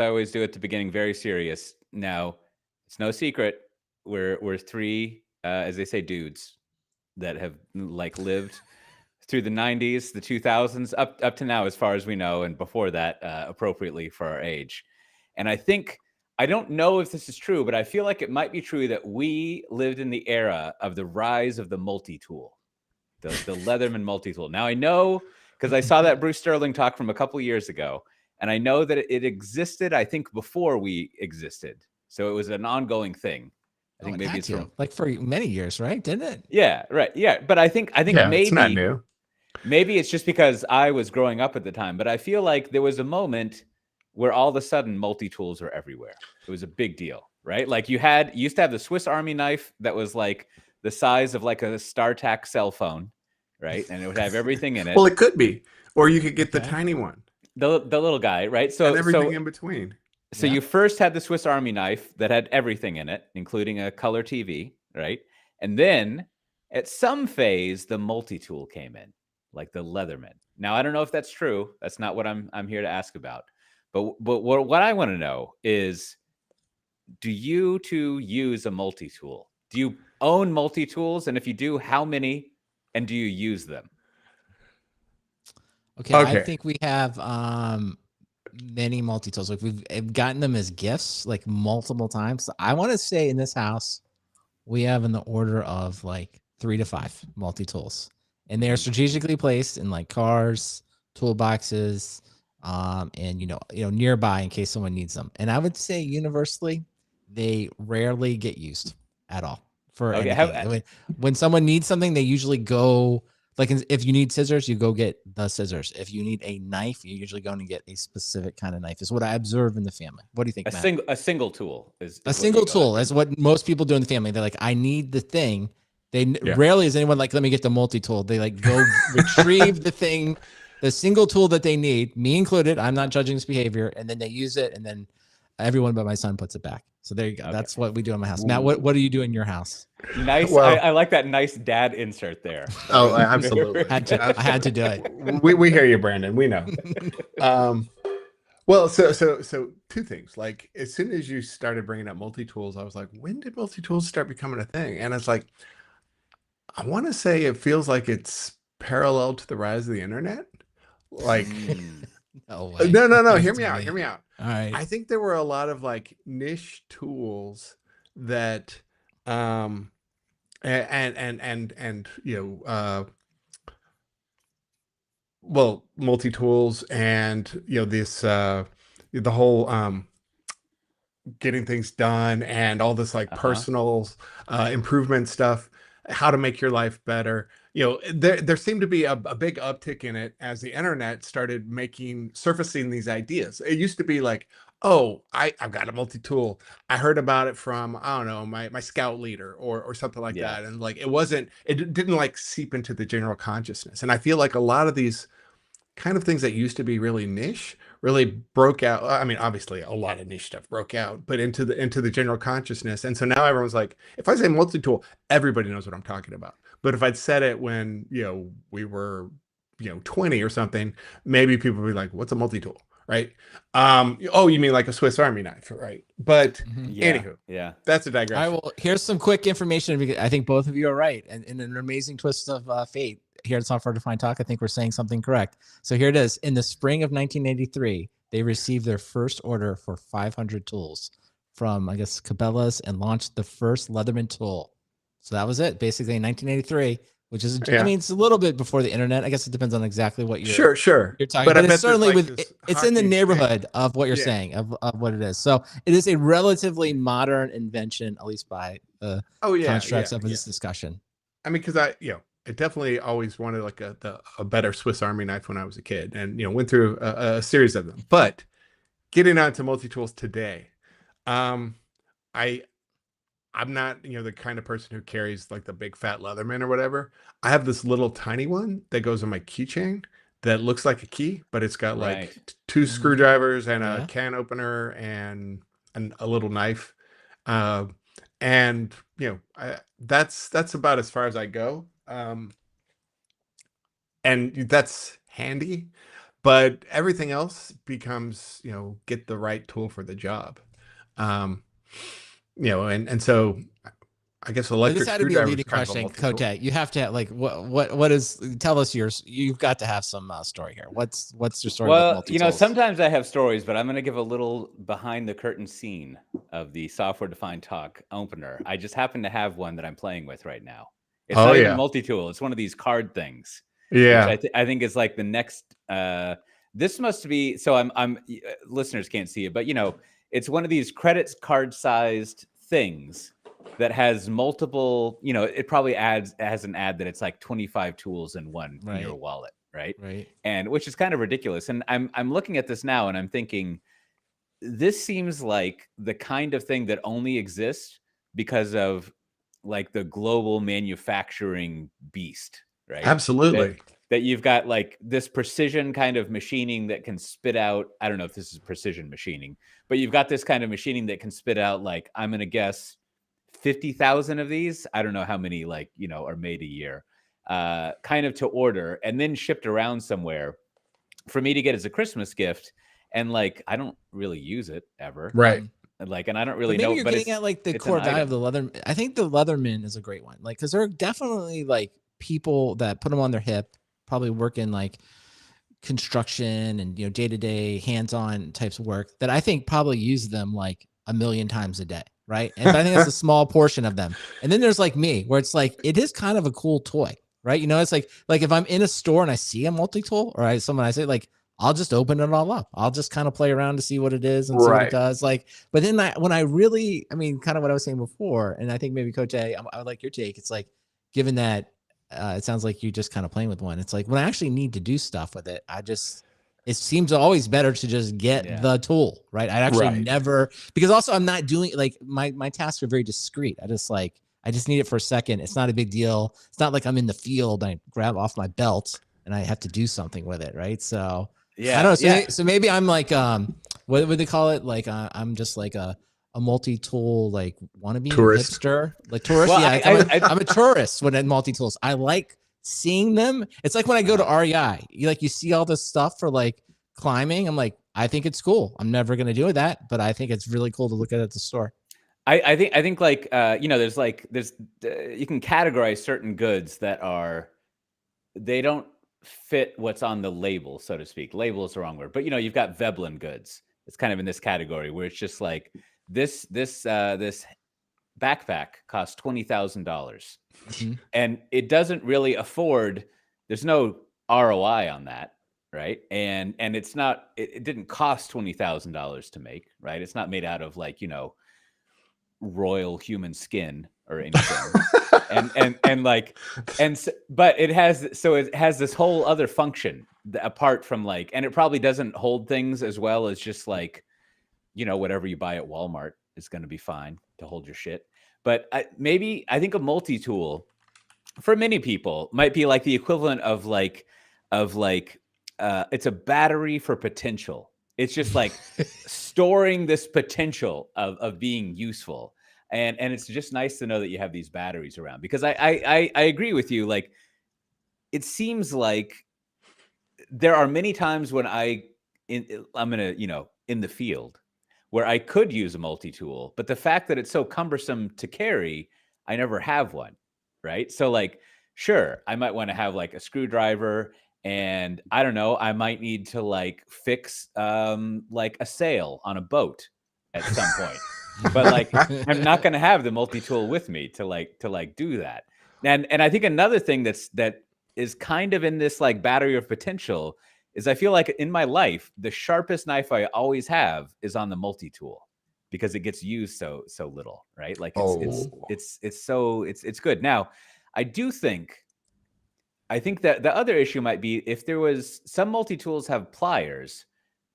I always do at the beginning, very serious. Now, it's no secret we're three, as they say, dudes that have like lived through the '90s, the 2000s, up to now, as far as we know, and before that, appropriately for our age. And I don't know if this is true, but I feel like it might be true that we lived in the era of the rise of the multi-tool, the Leatherman multi-tool. Now I know because I saw that Bruce Sterling talk from a couple years ago, and I know that it existed, I think, before we existed. So it was an ongoing thing. I think maybe it's from like for many years, right? Didn't it? yeah, right, yeah. But I think Yeah, it's not new. maybe it's just because I was growing up at the time. But I feel like there was a moment where all of a sudden multi-tools were everywhere. It was a big deal, right? Like you used to have the Swiss Army knife that was like the size of like a StarTAC cell phone, right? And it would have everything in it. Well, it could be, or you could get the tiny one, the little guy, right? and everything in between. So you first had the Swiss Army knife that had everything in it, including a color TV, right? And then at some phase, the multi-tool came in, like the Leatherman. Now I don't know if that's true. That's not what I'm here to ask about. But what I want to know is, do you two use a multi-tool? Do you own multi-tools? And if you do, how many? And do you use them? Okay. I think we have many multi-tools. Like we've gotten them as gifts like multiple times. I want to say in this house, we have in the order of like 3 to 5 multi-tools. And they are strategically placed in like cars, toolboxes, and nearby in case someone needs them. And I would say universally, they rarely get used at all for anything. When someone needs something, they usually go like if you need scissors, you go get the scissors. If you need a knife, you usually go and get a specific kind of knife. Is what I observe in the family. What do you think, Matt? A single tool is a single tool is what most people do in the family. They're like, I need the thing. They rarely is anyone like, let me get the multi-tool. They like go retrieve the thing, the single tool that they need, me included. I'm not judging this behavior. And then they use it. And then everyone but my son puts it back. So there you go. Okay. That's what we do in my house. Matt, what do you do in your house? Nice. Well, I like that nice dad insert there. Oh, absolutely. I had to do it. We hear you, Brandon. We know. Well, so two things. Like as soon as you started bringing up multi-tools, I was like, when did multi-tools start becoming a thing? And it's like, I want to say it feels like it's parallel to the rise of the internet. Like, no. Hear me out. All right. I think there were a lot of like niche tools that, and well, multi-tools and this the whole getting things done and all this like personal improvement stuff, how to make your life better. There seemed to be a big uptick in it as the internet started surfacing these ideas. It used to be like, oh, I've got a multi-tool. I heard about it from, I don't know, my scout leader or something like that. And like, it didn't like seep into the general consciousness. And I feel like a lot of these kind of things that used to be really niche really broke out. I mean, obviously a lot of niche stuff broke out, but into the general consciousness. And so now everyone's like, if I say multi-tool, everybody knows what I'm talking about. But if I'd said it when, we were, 20 or something, maybe people would be like, what's a multi-tool? Right. Oh, you mean like a Swiss Army knife, right? But anywho, that's a digression. All right, well, here's some quick information because I think both of you are right. And in an amazing twist of fate, here at Software Defined Talk, I think we're saying something correct. So here it is. In the spring of 1983, they received their first order for 500 tools from, I guess, Cabela's and launched the first Leatherman tool. So that was it, basically in 1983, which is, I mean, it's a little bit before the internet. I guess it depends on exactly what you're you're talking about. But it's certainly it's in the neighborhood of what you're saying, of what it is. So it is a relatively modern invention, at least by the constructs of this discussion. I mean, because I definitely always wanted like a better Swiss Army knife when I was a kid, and went through a series of them. But getting on to multi-tools today, I'm not the kind of person who carries like the big fat Leatherman or whatever. I have this little tiny one that goes on my keychain that looks like a key, but it's got like 2 screwdrivers and a can opener and a little knife. And that's about as far as I go. And that's handy, but everything else becomes, get the right tool for the job. Um, and so I guess So this electric had to be a screwdriver is leading kind of a question, multi-tool. Kote. You have to like what is? Tell us yours. You've got to have some story here. What's your story with Well, multi tools? sometimes I have stories, but I'm going to give a little behind the curtain scene of the software defined talk opener. I just happen to have one that I'm playing with right now. It's Oh not even a yeah, multi-tool. It's one of these card things, which yeah. I think is like the next. This must be so. Listeners can't see it, but it's one of these credit card sized things that has multiple. It probably has an ad that it's like 25 tools in one in your Right. wallet, right? Right. And which is kind of ridiculous. And I'm looking at this now and I'm thinking, this seems like the kind of thing that only exists because of like the global manufacturing beast, right? Absolutely. That you've got like this precision kind of machining that can spit out, I don't know if this is precision machining, but you've got this kind of machining that can spit out, like, I'm going to guess 50,000 of these. I don't know how many are made a year, kind of to order and then shipped around somewhere for me to get as a Christmas gift. And like, I don't really use it ever. Right. And I don't But really maybe know, you're but getting at like the it's an core value of item. the leather. I think the Leatherman is a great one. Like, because there are definitely like people that put them on their hip, probably work in like construction and day to day hands on types of work that I think probably use them like a million times a day, right? And but I think that's a small portion of them. And then there's like me, where it's like it is kind of a cool toy, right? It's like if I'm in a store and I see a multi tool, or I say like, I'll just open it all up. I'll just kind of play around to see what it is and see what it Right. does. Like, but then when I really, kind of what I was saying before, and I think maybe Coach A, I would like your take. It's like, given that it sounds like you just kind of playing with one. It's like when I actually need to do stuff with it, it seems always better to just get the tool, right? I actually Right. never, because also I'm not doing like my tasks are very discreet. I just need it for a second. It's not a big deal. It's not like I'm in the field. I grab off my belt and I have to do something with it, right? So I don't know. So maybe I'm like, what would they call it? Like, I'm just like a multi-tool, like wannabe Tourist. hipster, like tourist. Well, Yeah, I'm a tourist when at multi-tools. I like seeing them. It's like when I go to REI, you see all this stuff for like climbing. I'm like, I think it's cool. I'm never gonna do that, but I think it's really cool to look at the store. I think like there's you can categorize certain goods that they don't fit what's on the label, so to speak. Label is the wrong word, but you've got Veblen goods. It's kind of in this category where it's just like this backpack costs $20,000, and it doesn't really afford. There's no ROI on that, right? And it's not. It didn't cost $20,000 to make, right? It's not made out of like royal human skin or anything. But it has this whole other function apart from like, and it probably doesn't hold things as well as just like whatever you buy at Walmart is going to be fine to hold your shit. But I think a multi-tool for many people might be like the equivalent of it's a battery for potential. It's just like storing this potential of being useful. And it's just nice to know that you have these batteries around, because I agree with you. Like, it seems like there are many times when I'm gonna, in the field where I could use a multi-tool, but the fact that it's so cumbersome to carry, I never have one. Right. So like, sure, I might want to have like a screwdriver, and I don't know, I might need to like fix like a sail on a boat at some point. But like, I'm not going to have the multi-tool with me to do that. And I think another thing that is kind of in this like battery of potential is I feel like in my life, the sharpest knife I always have is on the multi-tool, because it gets used so little, right? Like it's good. Now, I think that the other issue might be if there was some multi-tools have pliers,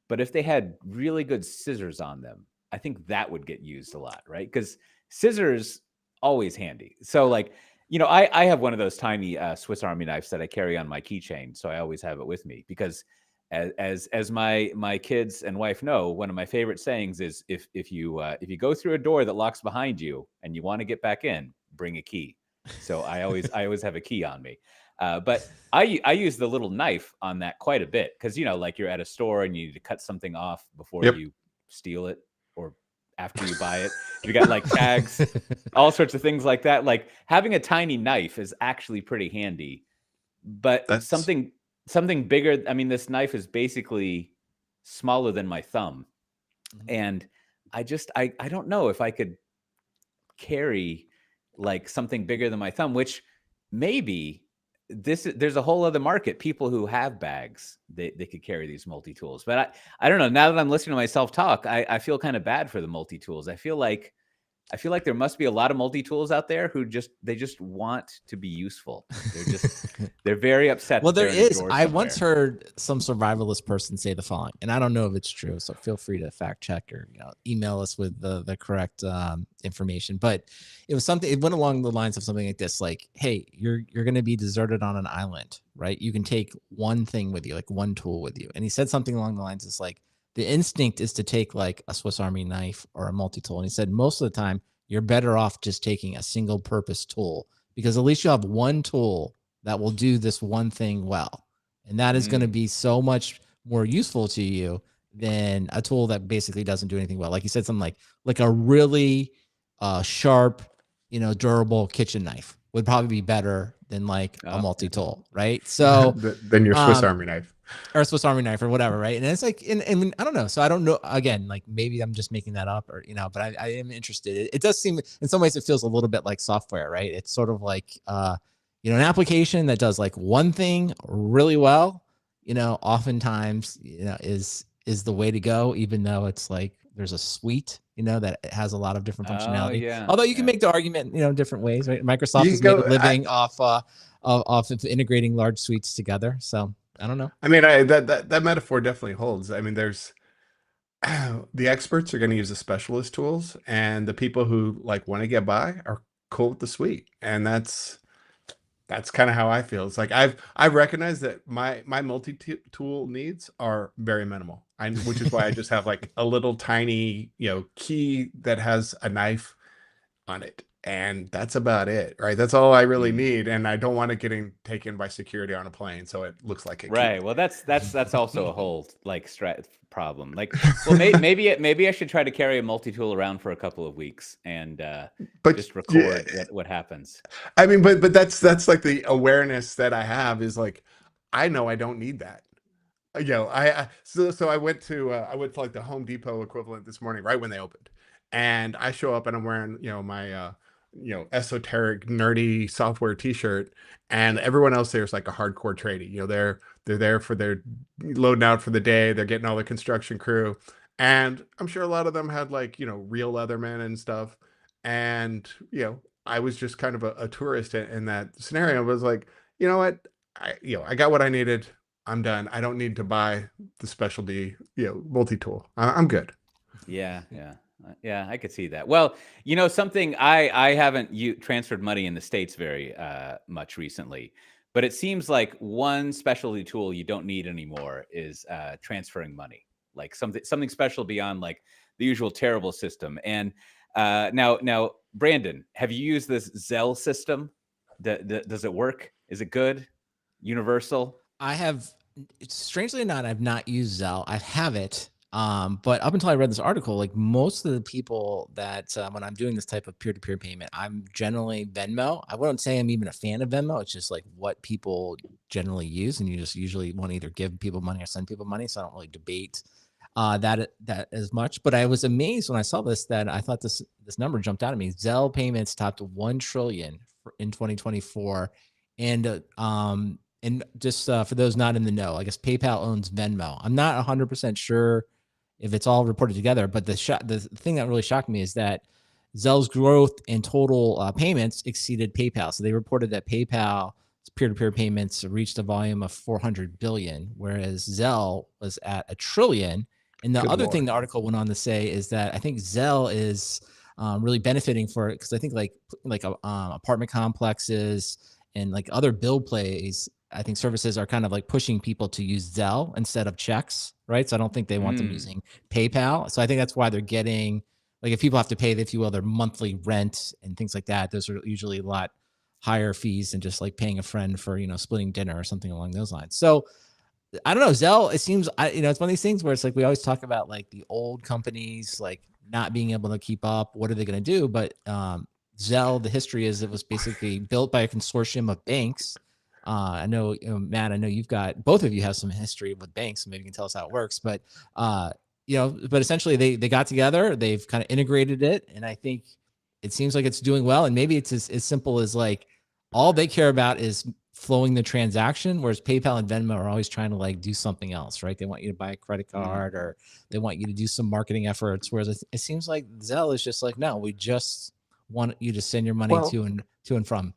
but if they had really good scissors on them, I think that would get used a lot, right? Because scissors always handy. So like, I have one of those tiny Swiss Army knives that I carry on my keychain, so I always have it with me, because as my kids and wife know, one of my favorite sayings is if you go through a door that locks behind you and you want to get back in, bring a key. So I always have a key on me. But I use the little knife on that quite a bit because like you're at a store and you need to cut something off before Yep. you steal it or after you buy it. You got like tags, all sorts of things like that. Like having a tiny knife is actually pretty handy. But That's something bigger. I mean, this knife is basically smaller than my thumb, and I don't know if I could carry like something bigger than my thumb, which maybe there's a whole other market, people who have bags, they could carry these multi-tools. But I don't know, now that I'm listening to myself talk, I feel kind of bad for the multi-tools. I feel like there must be a lot of multi-tools out there who just want to be useful. They're very upset. Well, that there they're in a is. drawer I once somewhere. heard some survivalist person say the following, and I don't know if it's true, so feel free to fact check or email us with the correct information. But it was something. It went along the lines of something like this: like, hey, you're going to be deserted on an island, right? You can take one thing with you, like one tool with you. And he said something along the lines: it's like the instinct is to take like a Swiss Army knife or a multi-tool. And he said most of the time you're better off just taking a single purpose tool, because at least you have one tool that will do this one thing well. And that is going to be so much more useful to you than a tool that basically doesn't do anything well. Like you said, something like a really sharp, durable kitchen knife would probably be better than like a multi-tool, right? So then your Swiss Army knife. Or Swiss Army knife or whatever, right? And it's like, and I don't know. So I don't know. Again, like maybe I'm just making that up, or but I am interested. It does seem, in some ways, it feels a little bit like software, right? It's sort of like, an application that does like one thing really well. Oftentimes, is the way to go, even though it's like there's a suite, that has a lot of different functionality. Yeah. Although you can make the argument, different ways, right? Microsoft You has can made go- a living off of integrating large suites together. So I don't know. I mean, that metaphor definitely holds. I mean, there's the experts are going to use the specialist tools, and the people who like want to get by are cool with the suite, and that's kind of how I feel. It's like I recognize that my multi-tool needs are very minimal, which is why I just have like a little tiny key that has a knife on it. And that's about it, right? That's all I really need, and I don't want it getting taken by security on a plane, so it looks like a key. Right. Well, that's also a whole like problem. Like, well, maybe I should try to carry a multi-tool around for a couple of weeks and But just record what happens. I mean, but that's like the awareness that I have is like, I know I don't need that. So I went to like the Home Depot equivalent this morning, right when they opened, and I show up and I'm wearing my esoteric nerdy software t-shirt, and everyone else there is like a hardcore tradie. They're there for their loading out for the day, they're getting all the construction crew, and I'm sure a lot of them had like real Leatherman and stuff, and I was just kind of a tourist in that scenario. I was like, you know what, I got what I needed, I'm done, I don't need to buy the specialty multi-tool, I'm good. Yeah, I could see that. Well, something, I haven't transferred money in the States very much recently, but it seems like one specialty tool you don't need anymore is transferring money, like something special beyond like the usual terrible system. And now, Brandon, have you used this Zelle system? Does it work? Is it good? Universal? I have, strangely enough, I've not used Zelle. I have it. But up until I read this article, like most of the people that when I'm doing this type of peer-to-peer payment, I'm generally Venmo. I wouldn't say I'm even a fan of Venmo. It's just like what people generally use, and you just usually want to either give people money or send people money. So I don't really debate that as much. But I was amazed when I saw this, that I thought this number jumped out at me. Zelle payments topped 1 trillion in 2024, and just for those not in the know, I guess PayPal owns Venmo. I'm not 100% sure if it's all reported together, but the thing that really shocked me is that Zelle's growth in total payments exceeded PayPal. So they reported that PayPal's peer-to-peer payments reached a volume of 400 billion, whereas Zelle was at 1 trillion. And the other thing the article went on to say is that I think Zelle is really benefiting for it, because I think like apartment complexes and like other bill plays, I think services are kind of like pushing people to use Zelle instead of checks, right? So I don't think they want them using PayPal. So I think that's why they're getting, like, if people have to pay, if you will, their monthly rent and things like that, those are usually a lot higher fees than just like paying a friend for, splitting dinner or something along those lines. So I don't know, Zelle, it seems, it's one of these things where it's like we always talk about like the old companies like not being able to keep up. What are they going to do? But Zelle, the history is it was basically built by a consortium of banks. I know, Matt, I know both of you have some history with banks, so maybe you can tell us how it works. But but essentially they got together, they've kind of integrated it, and I think it seems like it's doing well. And maybe it's as simple as like all they care about is flowing the transaction, whereas PayPal and Venmo are always trying to like do something else, right? They want you to buy a credit card or they want you to do some marketing efforts. Whereas it seems like Zelle is just like, no, we just want you to send your money to and from.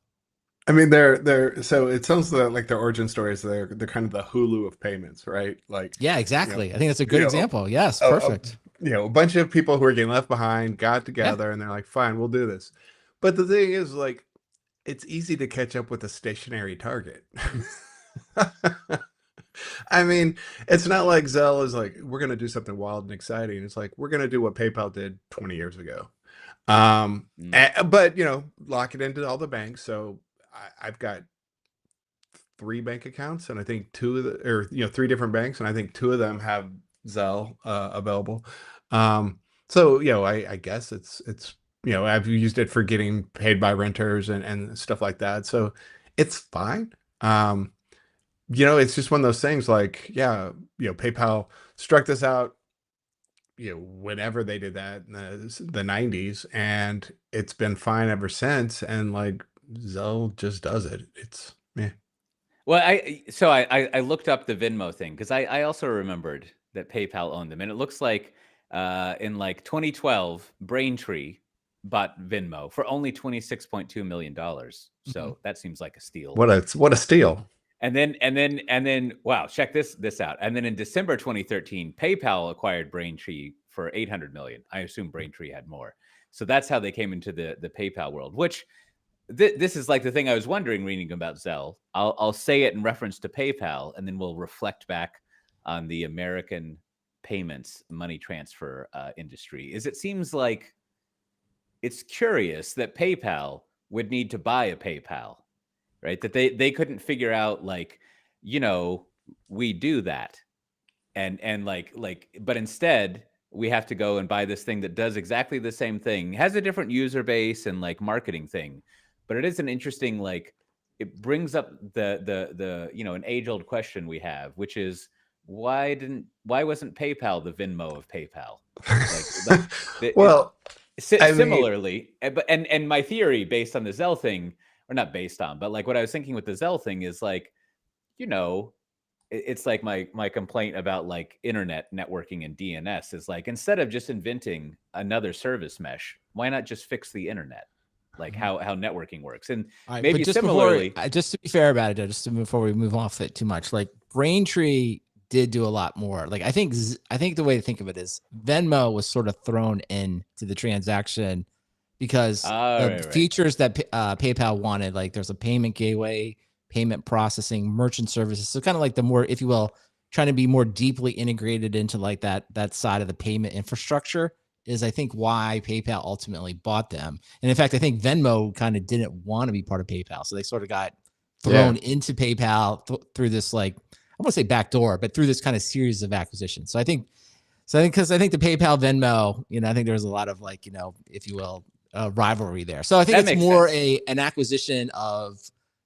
I mean, they're so it sounds like their origin story is they're kind of the Hulu of payments, right? Like, yeah, exactly. I think that's a good example. Yes, perfect. A bunch of people who are getting left behind got together and they're like, fine, we'll do this. But the thing is, like, it's easy to catch up with a stationary target. I mean, it's not like Zelle is like, we're going to do something wild and exciting. It's like, we're going to do what PayPal did 20 years ago. But, lock it into all the banks. So I've got 3 bank accounts, and I think 2 of the, or 3 different banks, and I think 2 of them have Zelle available. So I guess it's I've used it for getting paid by renters and stuff like that. So it's fine. It's just one of those things like, PayPal struck this out, whenever they did that in the 90s, and it's been fine ever since. And like Zelle just does it. It's Well, I looked up the Venmo thing because I also remembered that PayPal owned them, and it looks like in like 2012, Braintree bought Venmo for only $26.2 million. So that seems like a steal. What a steal. And then wow, check this out. And then in December 2013, PayPal acquired Braintree for $800 million. I assume Braintree had more. So that's how they came into the PayPal world, which this is like the thing I was wondering reading about Zelle. I'll say it in reference to PayPal, and then we'll reflect back on the American payments money transfer industry. It seems like it's curious that PayPal would need to buy a PayPal, right? That they couldn't figure out like, we do that. And like, but instead we have to go and buy this thing that does exactly the same thing, has a different user base and like marketing thing. But it is an interesting, like, it brings up the an age-old question we have, which is why wasn't PayPal the Venmo of PayPal? Well, similarly, and my theory based on the Zelle thing, or not based on, but like what I was thinking with the Zelle thing is like, it's like my complaint about like internet networking and DNS is like, instead of just inventing another service mesh, why not just fix the internet? Like how networking works. And maybe just similarly, just to be fair about it, just before we move off it too much, like Braintree did do a lot more. Like I think the way to think of it is Venmo was sort of thrown into the transaction because the features that PayPal wanted, like there's a payment gateway, payment processing, merchant services. So kind of like the more, if you will, trying to be more deeply integrated into like that side of the payment infrastructure is I think why PayPal ultimately bought them. And in fact, I think Venmo kind of didn't want to be part of PayPal. So they sort of got thrown into PayPal through this, like, I won't say backdoor, but through this kind of series of acquisitions. So I think because I think the PayPal Venmo, I think there's a lot of like, if you will, rivalry there. So I think it's more an acquisition of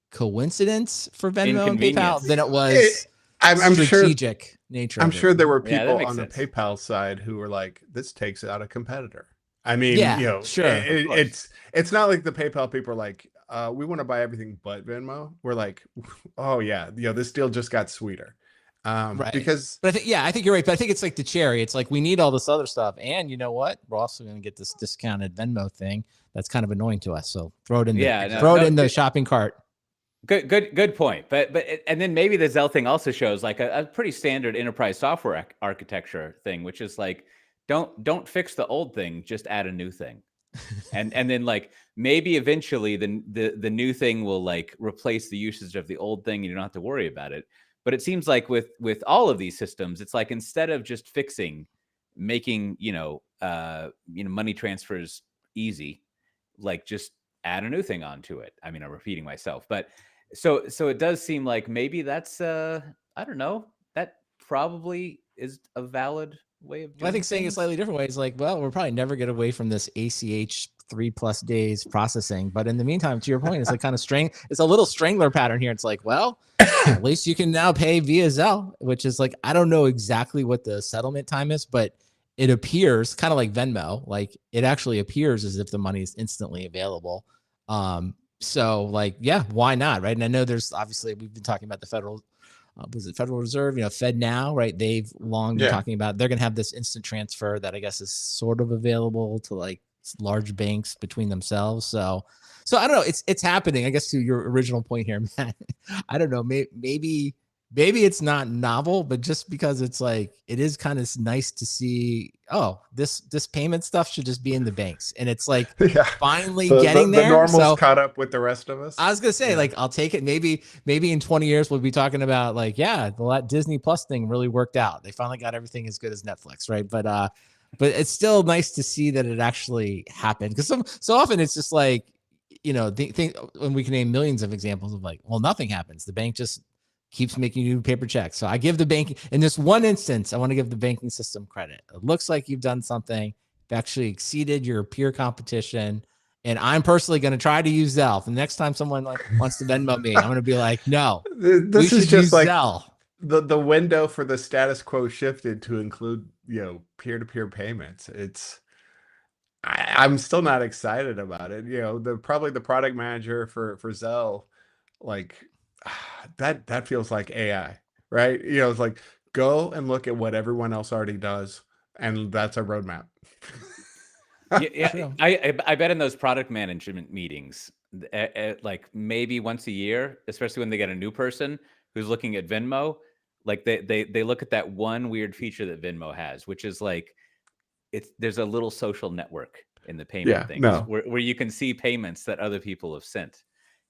coincidence for Venmo and PayPal than it was I'm strategic sure, nature. I'm sure there were people on sense. the PayPal side who were like, this takes out a competitor. I mean, sure. It's not like the PayPal people are like, we want to buy everything but Venmo. We're like, oh yeah, this deal just got sweeter. Right. Because, but I think you're right. But I think it's like the cherry. It's like, we need all this other stuff. And you know what? We're also going to get this discounted Venmo thing. That's kind of annoying to us. So throw it in the shopping cart. Good point. But and then maybe the Zelle thing also shows like a pretty standard enterprise software architecture thing, which is like, don't fix the old thing, just add a new thing. and then like maybe eventually the new thing will like replace the usage of the old thing and you don't have to worry about it. But it seems like with all of these systems, it's like, instead of just making money transfers easy, like just add a new thing onto it. I mean, I'm repeating myself, but so it does seem like maybe that's I don't know, that probably is a valid way of Well, I doing think saying it things. slightly different way is like, well, we're probably never get away from this ACH 3+ days processing. But in the meantime, to your point, it's like kind of it's a little strangler pattern here. It's like, well, at least you can now pay via Zelle, which is like, I don't know exactly what the settlement time is, but it appears kind of like Venmo. Like it actually appears as if the money is instantly available. So like, yeah, why not? Right. And I know there's obviously, we've been talking about the federal, was it Federal Reserve, Fed Now, right? They've long been Yeah. talking about, they're going to have this instant transfer that I guess is sort of available to like large banks between themselves. So I don't know. It's happening. I guess to your original point here, Matt. I don't know. Maybe it's not novel, but just because it's like, it is kind of nice to see, oh, this payment stuff should just be in the banks. And it's like Yeah. finally The getting there. normal's So caught up with the rest of us. I was gonna say, Yeah. like, I'll take it. Maybe in 20 years we'll be talking about like, yeah, the Disney Plus thing really worked out. They finally got everything as good as Netflix, right? But it's still nice to see that it actually happened, because so often it's just like, and we can name millions of examples of like, well, nothing happens. The bank just keeps making you paper checks. So I give the bank, in this one instance, I want to give the banking system credit. It looks like you've done something. You've actually exceeded your peer competition. And I'm personally going to try to use Zelle. And the next time someone like wants to Venmo me, I'm going to be like, no, This we is should just use like Zelle. the window for the status quo shifted to include, peer-to-peer payments. I'm still not excited about it. Probably the product manager for Zelle, like that feels like AI, right? It's like, go and look at what everyone else already does, and that's a roadmap. Yeah, True. I bet in those product management meetings, like maybe once a year, especially when they get a new person who's looking at Venmo, like they look at that one weird feature that Venmo has, which is like there's a little social network in the payment Yeah, things no. where you can see payments that other people have sent.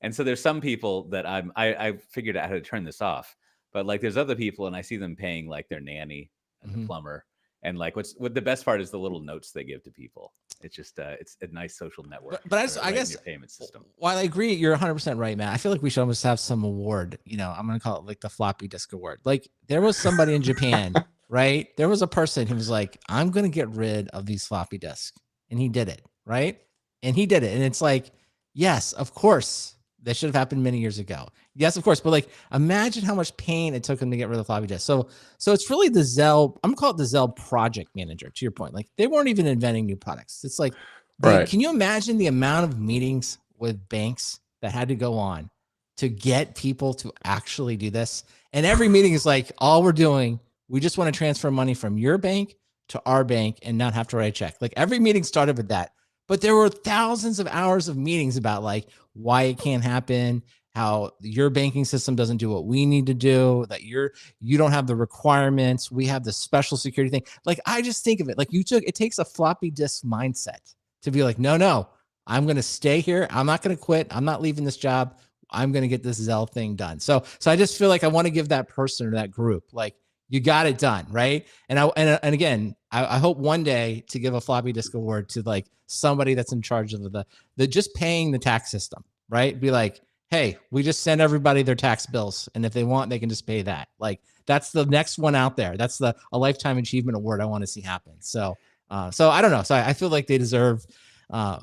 And so there's some people that I figured out how to turn this off, but like there's other people and I see them paying like their nanny and the plumber. And like what the best part is the little notes they give to people. It's just it's a nice social network. But right I in guess your payment system. while I agree, you're 100% right, Matt. I feel like we should almost have some award. I'm going to call it like the floppy disk award. Like there was somebody in Japan, right? There was a person who was like, I'm going to get rid of these floppy disks. And he did it, right? And he did it. And it's like, yes, of course, that should have happened many years ago. Yes, of course. But like, imagine how much pain it took him to get rid of the floppy disk. So it's really the Zelle. I'm going to call it the Zelle project manager, to your point. Like they weren't even inventing new products. It's like, Right. Can you imagine the amount of meetings with banks that had to go on to get people to actually do this? And every meeting is like, all we're doing, we just want to transfer money from your bank to our bank and not have to write a check. Like every meeting started with that. But there were thousands of hours of meetings about like why it can't happen, how your banking system doesn't do what we need to do, that you don't have the requirements. We have the special security thing. Like I just think of it like it takes a floppy disk mindset to be like, no, I'm going to stay here. I'm not going to quit. I'm not leaving this job. I'm going to get this Zelle thing done. So I just feel like I want to give that person or that group, like you got it done. Right. And again, I hope one day to give a floppy disk award to like somebody that's in charge of the just paying the tax system, right? Be like, hey, we just send everybody their tax bills. And if they want, they can just pay that. Like that's the next one out there. That's a lifetime achievement award I want to see happen. So I don't know. So I feel like they deserve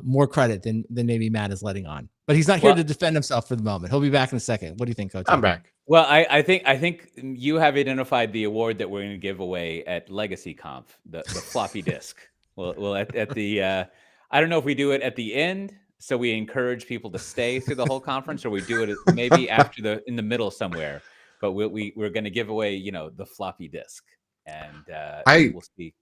more credit than maybe Matt is letting on. But he's not here to defend himself for the moment. He'll be back in a second. What do you think, Coach? I'm back. Well, I think you have identified the award that we're going to give away at Legacy Conf, the floppy disk. Well, at the I don't know if we do it at the end, so we encourage people to stay through the whole conference, or we do it maybe after in the middle somewhere. But we're going to give away the floppy disk, and we'll see.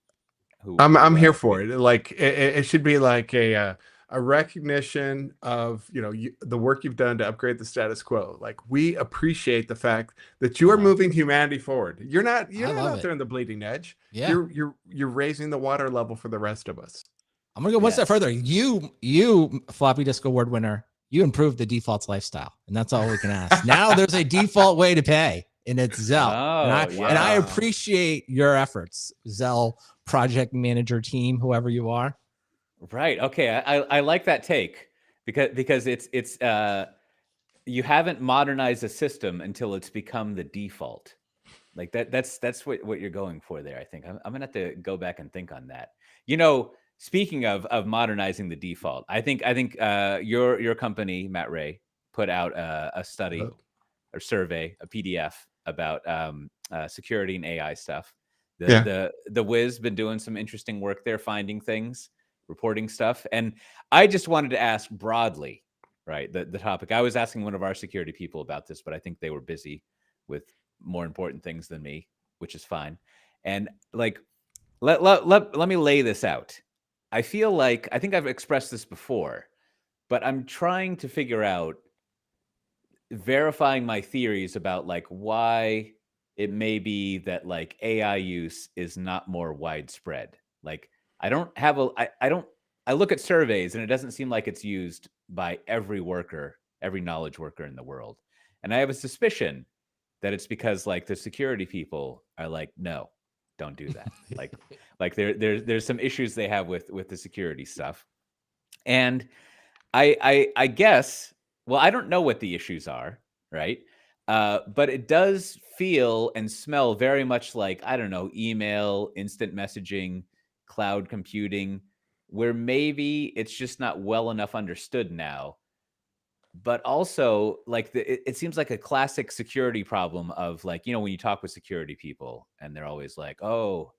I'm here for it. Like it should be like a recognition of the work you've done to upgrade the status quo. Like we appreciate the fact that you are moving humanity forward. You're not out there on the bleeding edge. Yeah. You're raising the water level for the rest of us. I'm gonna go one step further. You floppy disk award winner, you improved the defaults lifestyle, and that's all we can ask. Now there's a default way to pay, and it's Zelle. And I appreciate your efforts, Zelle project manager team, whoever you are. Right. Okay. I like that take. because it's you haven't modernized a system until it's become the default. Like that's what you're going for there. I think I'm gonna have to go back and think on that. You know, speaking of modernizing the default, I think your company, Matt Ray, put out a study Oh, or survey, a PDF about security and AI stuff. The yeah. the Wiz been doing some interesting work there, finding things, reporting stuff, and I just wanted to ask broadly, right? The topic. I was asking one of our security people about this, but I think they were busy with more important things than me, which is fine. And like, let me lay this out. I feel like I think I've expressed this before, but I'm trying to figure out verifying my theories about like why it may be that like AI use is not more widespread. Like I don't have a I don't I look at surveys and it doesn't seem like it's used by every worker, every knowledge worker in the world. And I have a suspicion that it's because like the security people are like, no, don't do that. Like there's some issues they have with the security stuff. And I guess, well, I don't know what the issues are, right? But it does feel and smell very much like, I don't know, email, instant messaging, cloud computing, where maybe it's just not well enough understood now. But also, like it seems like a classic security problem of like, you know, when you talk with security people and they're always like, oh,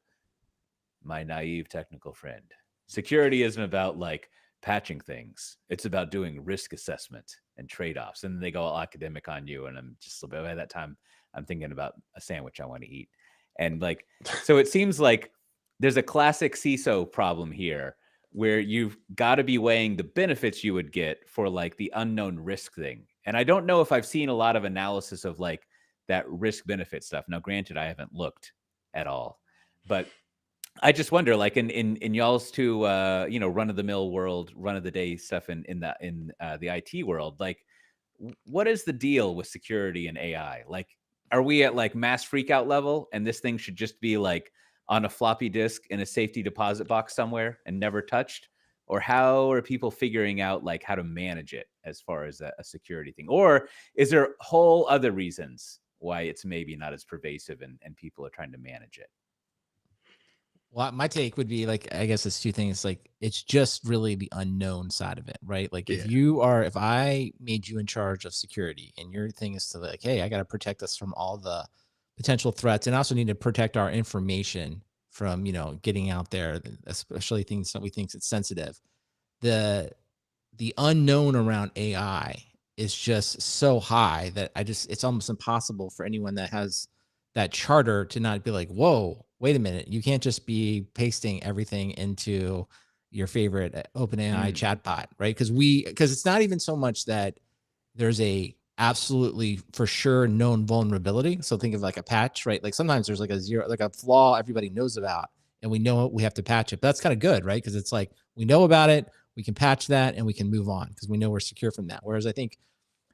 my naive technical friend. Security isn't about like patching things. It's about doing risk assessment and trade-offs. And they go all academic on you. And I'm just by that time, I'm thinking about a sandwich I want to eat. And like, so it seems like there's a classic CISO problem here where you've got to be weighing the benefits you would get for like the unknown risk thing. And I don't know if I've seen a lot of analysis of like that risk benefit stuff. Now, granted, I haven't looked at all, but I just wonder, like in y'all's two, you know, run of the mill world, run of the day stuff in the IT world, like what is the deal with security and AI? Like, are we at like mass freakout level, and this thing should just be like on a floppy disk in a safety deposit box somewhere and never touched? Or how are people figuring out like how to manage it as far as a security thing? Or is there whole other reasons why it's maybe not as pervasive and people are trying to manage it? Well, my take would be like, I guess it's two things. Like, it's just really the unknown side of it, right? Like, Yeah. if I made you in charge of security and your thing is to like, hey, I got to protect us from all the potential threats and I also need to protect our information from, getting out there, especially things that we think it's sensitive. The, the unknown around AI is just so high that it's almost impossible for anyone that has that charter to not be like, whoa, wait a minute. You can't just be pasting everything into your favorite OpenAI Mm, chatbot, right? Because it's not even so much that there's a absolutely for sure known vulnerability. So think of like a patch, right? Like sometimes there's like a zero, like a flaw everybody knows about, and we know we have to patch it. But that's kind of good, right? Because it's like we know about it, we can patch that, and we can move on because we know we're secure from that. Whereas I think,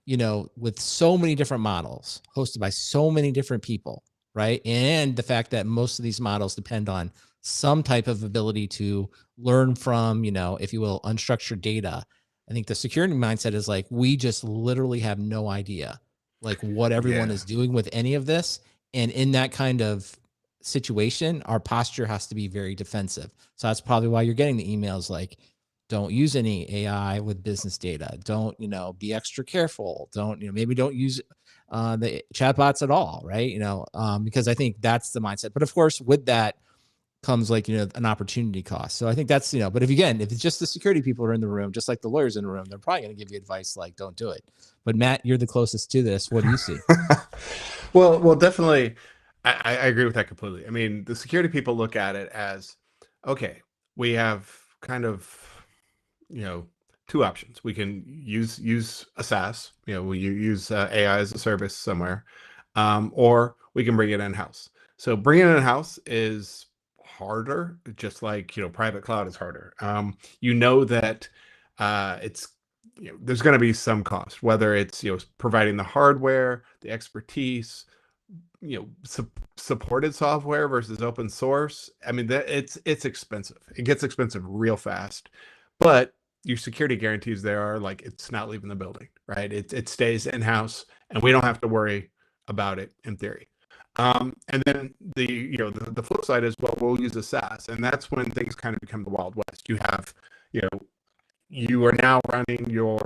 with so many different models hosted by so many different people, right? And the fact that most of these models depend on some type of ability to learn from, if you will, unstructured data. I think the security mindset is like, we just literally have no idea like what everyone Yeah. is doing with any of this. And in that kind of situation, our posture has to be very defensive. So that's probably why you're getting the emails like, don't use any AI with business data. Don't, be extra careful. Don't, maybe don't use the chatbots at all, right? Because I think that's the mindset. But of course, with that comes like, an opportunity cost. So I think that's, but if it's just the security people are in the room, just like the lawyers in the room, they're probably going to give you advice like, don't do it. But Matt, you're the closest to this. What do you see? Well, definitely. I agree with that completely. I mean, the security people look at it as, okay, we have kind of, you know, two options. We can use a SaaS, we use AI as a service somewhere, or we can bring it in house. So bringing it in house is harder, just like private cloud is harder. You know that it's there's going to be some cost, whether it's providing the hardware, the expertise, supported software versus open source. I mean that it's expensive. It gets expensive real fast, but your security guarantees there are like it's not leaving the building, right? It stays in house, and we don't have to worry about it in theory. And then the flip side is, well, we'll use a SaaS, and that's when things kind of become the Wild West. You have, you are now running you're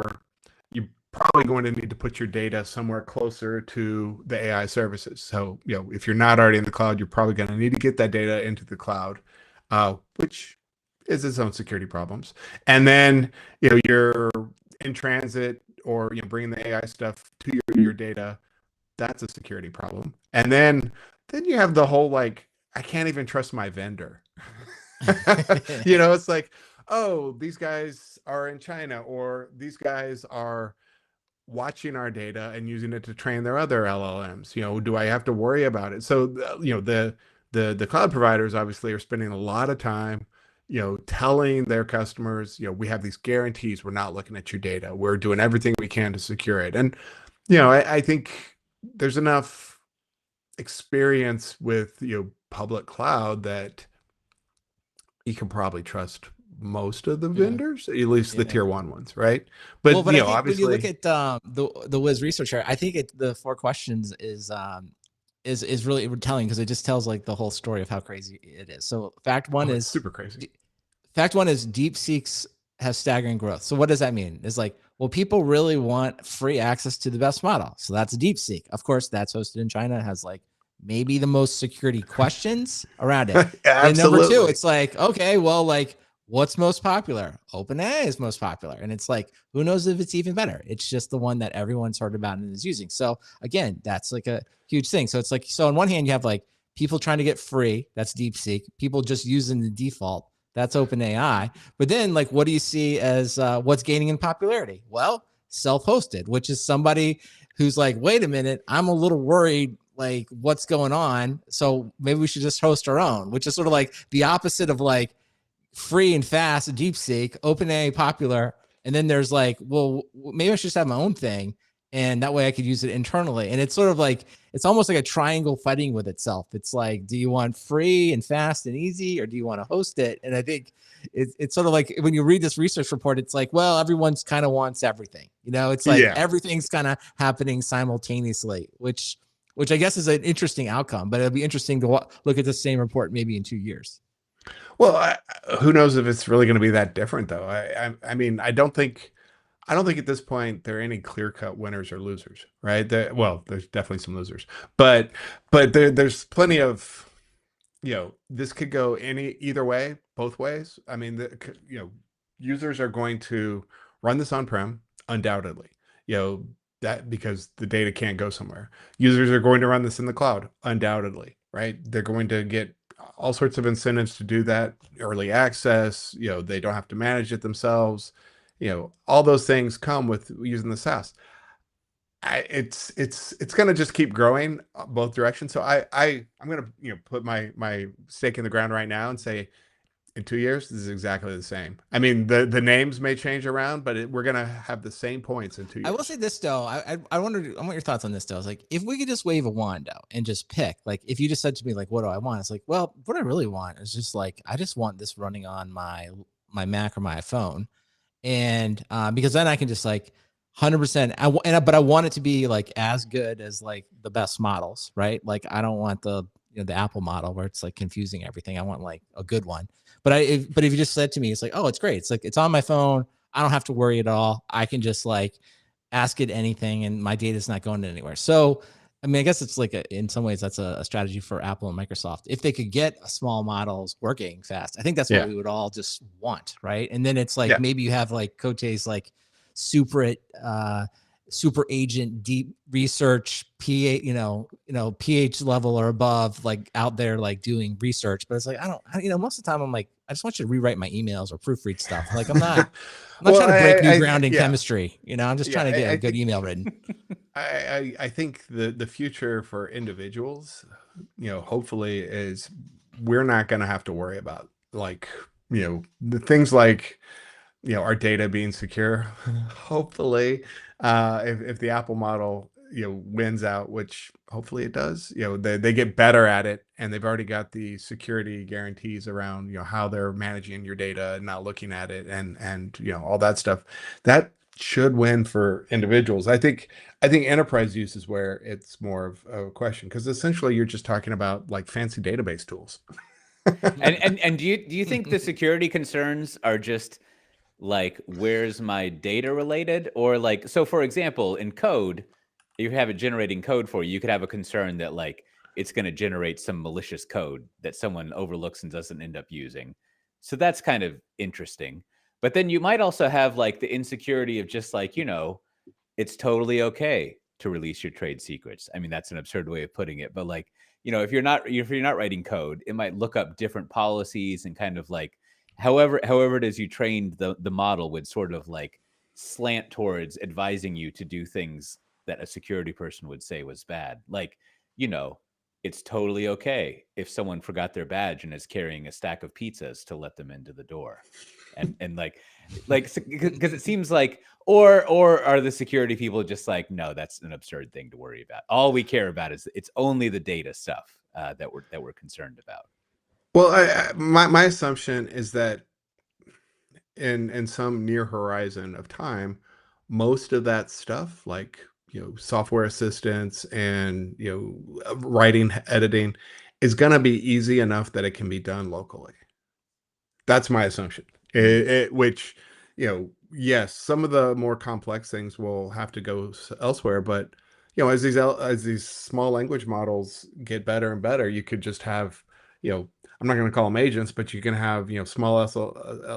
probably going to need to put your data somewhere closer to the AI services. So, if you're not already in the cloud, you're probably going to need to get that data into the cloud, which is its own security problems. And then, you're in transit, or bringing the AI stuff to your data. That's a security problem. And then you have the whole, like, I can't even trust my vendor. It's like, oh, these guys are in China, or these guys are watching our data and using it to train their other LLMs. Do I have to worry about it? So, the cloud providers obviously are spending a lot of time, telling their customers, we have these guarantees. We're not looking at your data. We're doing everything we can to secure it. And, I think there's enough experience with, public cloud that you can probably trust most of the vendors, at least the tier one ones, right? But, I think obviously, when you look at the Wiz research here, I think the 4 questions is really telling, because it just tells like the whole story of how crazy it is. So fact one is super crazy. Fact one is DeepSeek's has staggering growth. So what does that mean? It's like, well, people really want free access to the best model. So that's DeepSeek. Of course, that's hosted in China, has like maybe the most security questions around it. And number 2, it's like, okay, well, like, what's most popular? OpenAI is most popular. And it's like, who knows if it's even better? It's just the one that everyone's heard about and is using. So again, that's like a huge thing. So it's like, so on one hand, you have like people trying to get free. That's DeepSeek. People just using the default. That's OpenAI. But then, like, what do you see as what's gaining in popularity? Well, self-hosted, which is somebody who's like, wait a minute, I'm a little worried, like, what's going on? So maybe we should just host our own, which is sort of like the opposite of like free and fast DeepSeek, OpenAI popular. And then there's like, well, maybe I should just have my own thing, and that way I could use it internally. And it's sort of like, it's almost like a triangle fighting with itself. It's like, do you want free and fast and easy, or do you want to host it? And I think it's sort of like when you read this research report, it's like, well, everyone's kind of wants everything. It's like everything's kind of happening simultaneously, which I guess is an interesting outcome. But it'll be interesting to look at the same report maybe in 2 years. Well, who knows if it's really going to be that different, though. I mean, I don't think at this point there are any clear-cut winners or losers, right? Well, there's definitely some losers, but there's plenty of, this could go either way, both ways. I mean, users are going to run this on-prem undoubtedly, that because the data can't go somewhere. Users are going to run this in the cloud undoubtedly, right? They're going to get all sorts of incentives to do that, early access. They don't have to manage it themselves. All those things come with using the SaaS. It's going to just keep growing both directions. So I'm going to put my stake in the ground right now and say, in 2 years, this is exactly the same. I mean, the names may change around, but we're going to have the same points in 2 years. I will say this though. I want your thoughts on this though. It's like, if we could just wave a wand though and just pick, like, if you just said to me, like, what do I want? It's like, well, what I really want is just like, I just want this running on my Mac or my iPhone. And because then I can just like 100%, but I want it to be like as good as like the best models, right? Like, I don't want the Apple model where it's like confusing everything. I want like a good one. But if you just said to me, it's like, oh, it's great. It's like, it's on my phone. I don't have to worry at all. I can just like ask it anything, and my data is not going anywhere. So, I mean, I guess it's like in some ways that's a strategy for Apple and Microsoft. If they could get small models working fast, I think that's what we would all just want, right? And then it's like, maybe you have like Cote's like super agent deep research PH, PH level or above, like out there like doing research. But it's like, most of the time I'm like, I just want you to rewrite my emails or proofread stuff. Like, I'm not trying to break new ground in chemistry. I'm just trying to get a good email written. I think the future for individuals, hopefully, is we're not going to have to worry about like, the things like, our data being secure. Hopefully, if the Apple model wins out, which hopefully it does. They get better at it, and they've already got the security guarantees around how they're managing your data and not looking at it, and all that stuff. That should win for individuals. I think enterprise use is where it's more of a question, because essentially you're just talking about like fancy database tools. And do you think the security concerns are just like, where's my data related? Or like, so for example, in code, you have it generating code for you. You could have a concern that like it's going to generate some malicious code that someone overlooks and doesn't end up using. So that's kind of interesting. But then you might also have like the insecurity of just like, it's totally okay to release your trade secrets. I mean, that's an absurd way of putting it, but like, if you're not writing code, it might look up different policies and kind of like however it is you trained the model would sort of like slant towards advising you to do things that a security person would say was bad. Like, it's totally okay if someone forgot their badge and is carrying a stack of pizzas to let them into the door. And like because it seems like, or are the security people just like, no, that's an absurd thing to worry about. All we care about is it's only the data stuff that we're concerned about. Well, my assumption is that in some near horizon of time, most of that stuff, like software assistance and writing, editing, is going to be easy enough that it can be done locally. That's my assumption. Which, yes, some of the more complex things will have to go elsewhere, but as these small language models get better and better, you could just have, I'm not going to call them agents, but you can have, small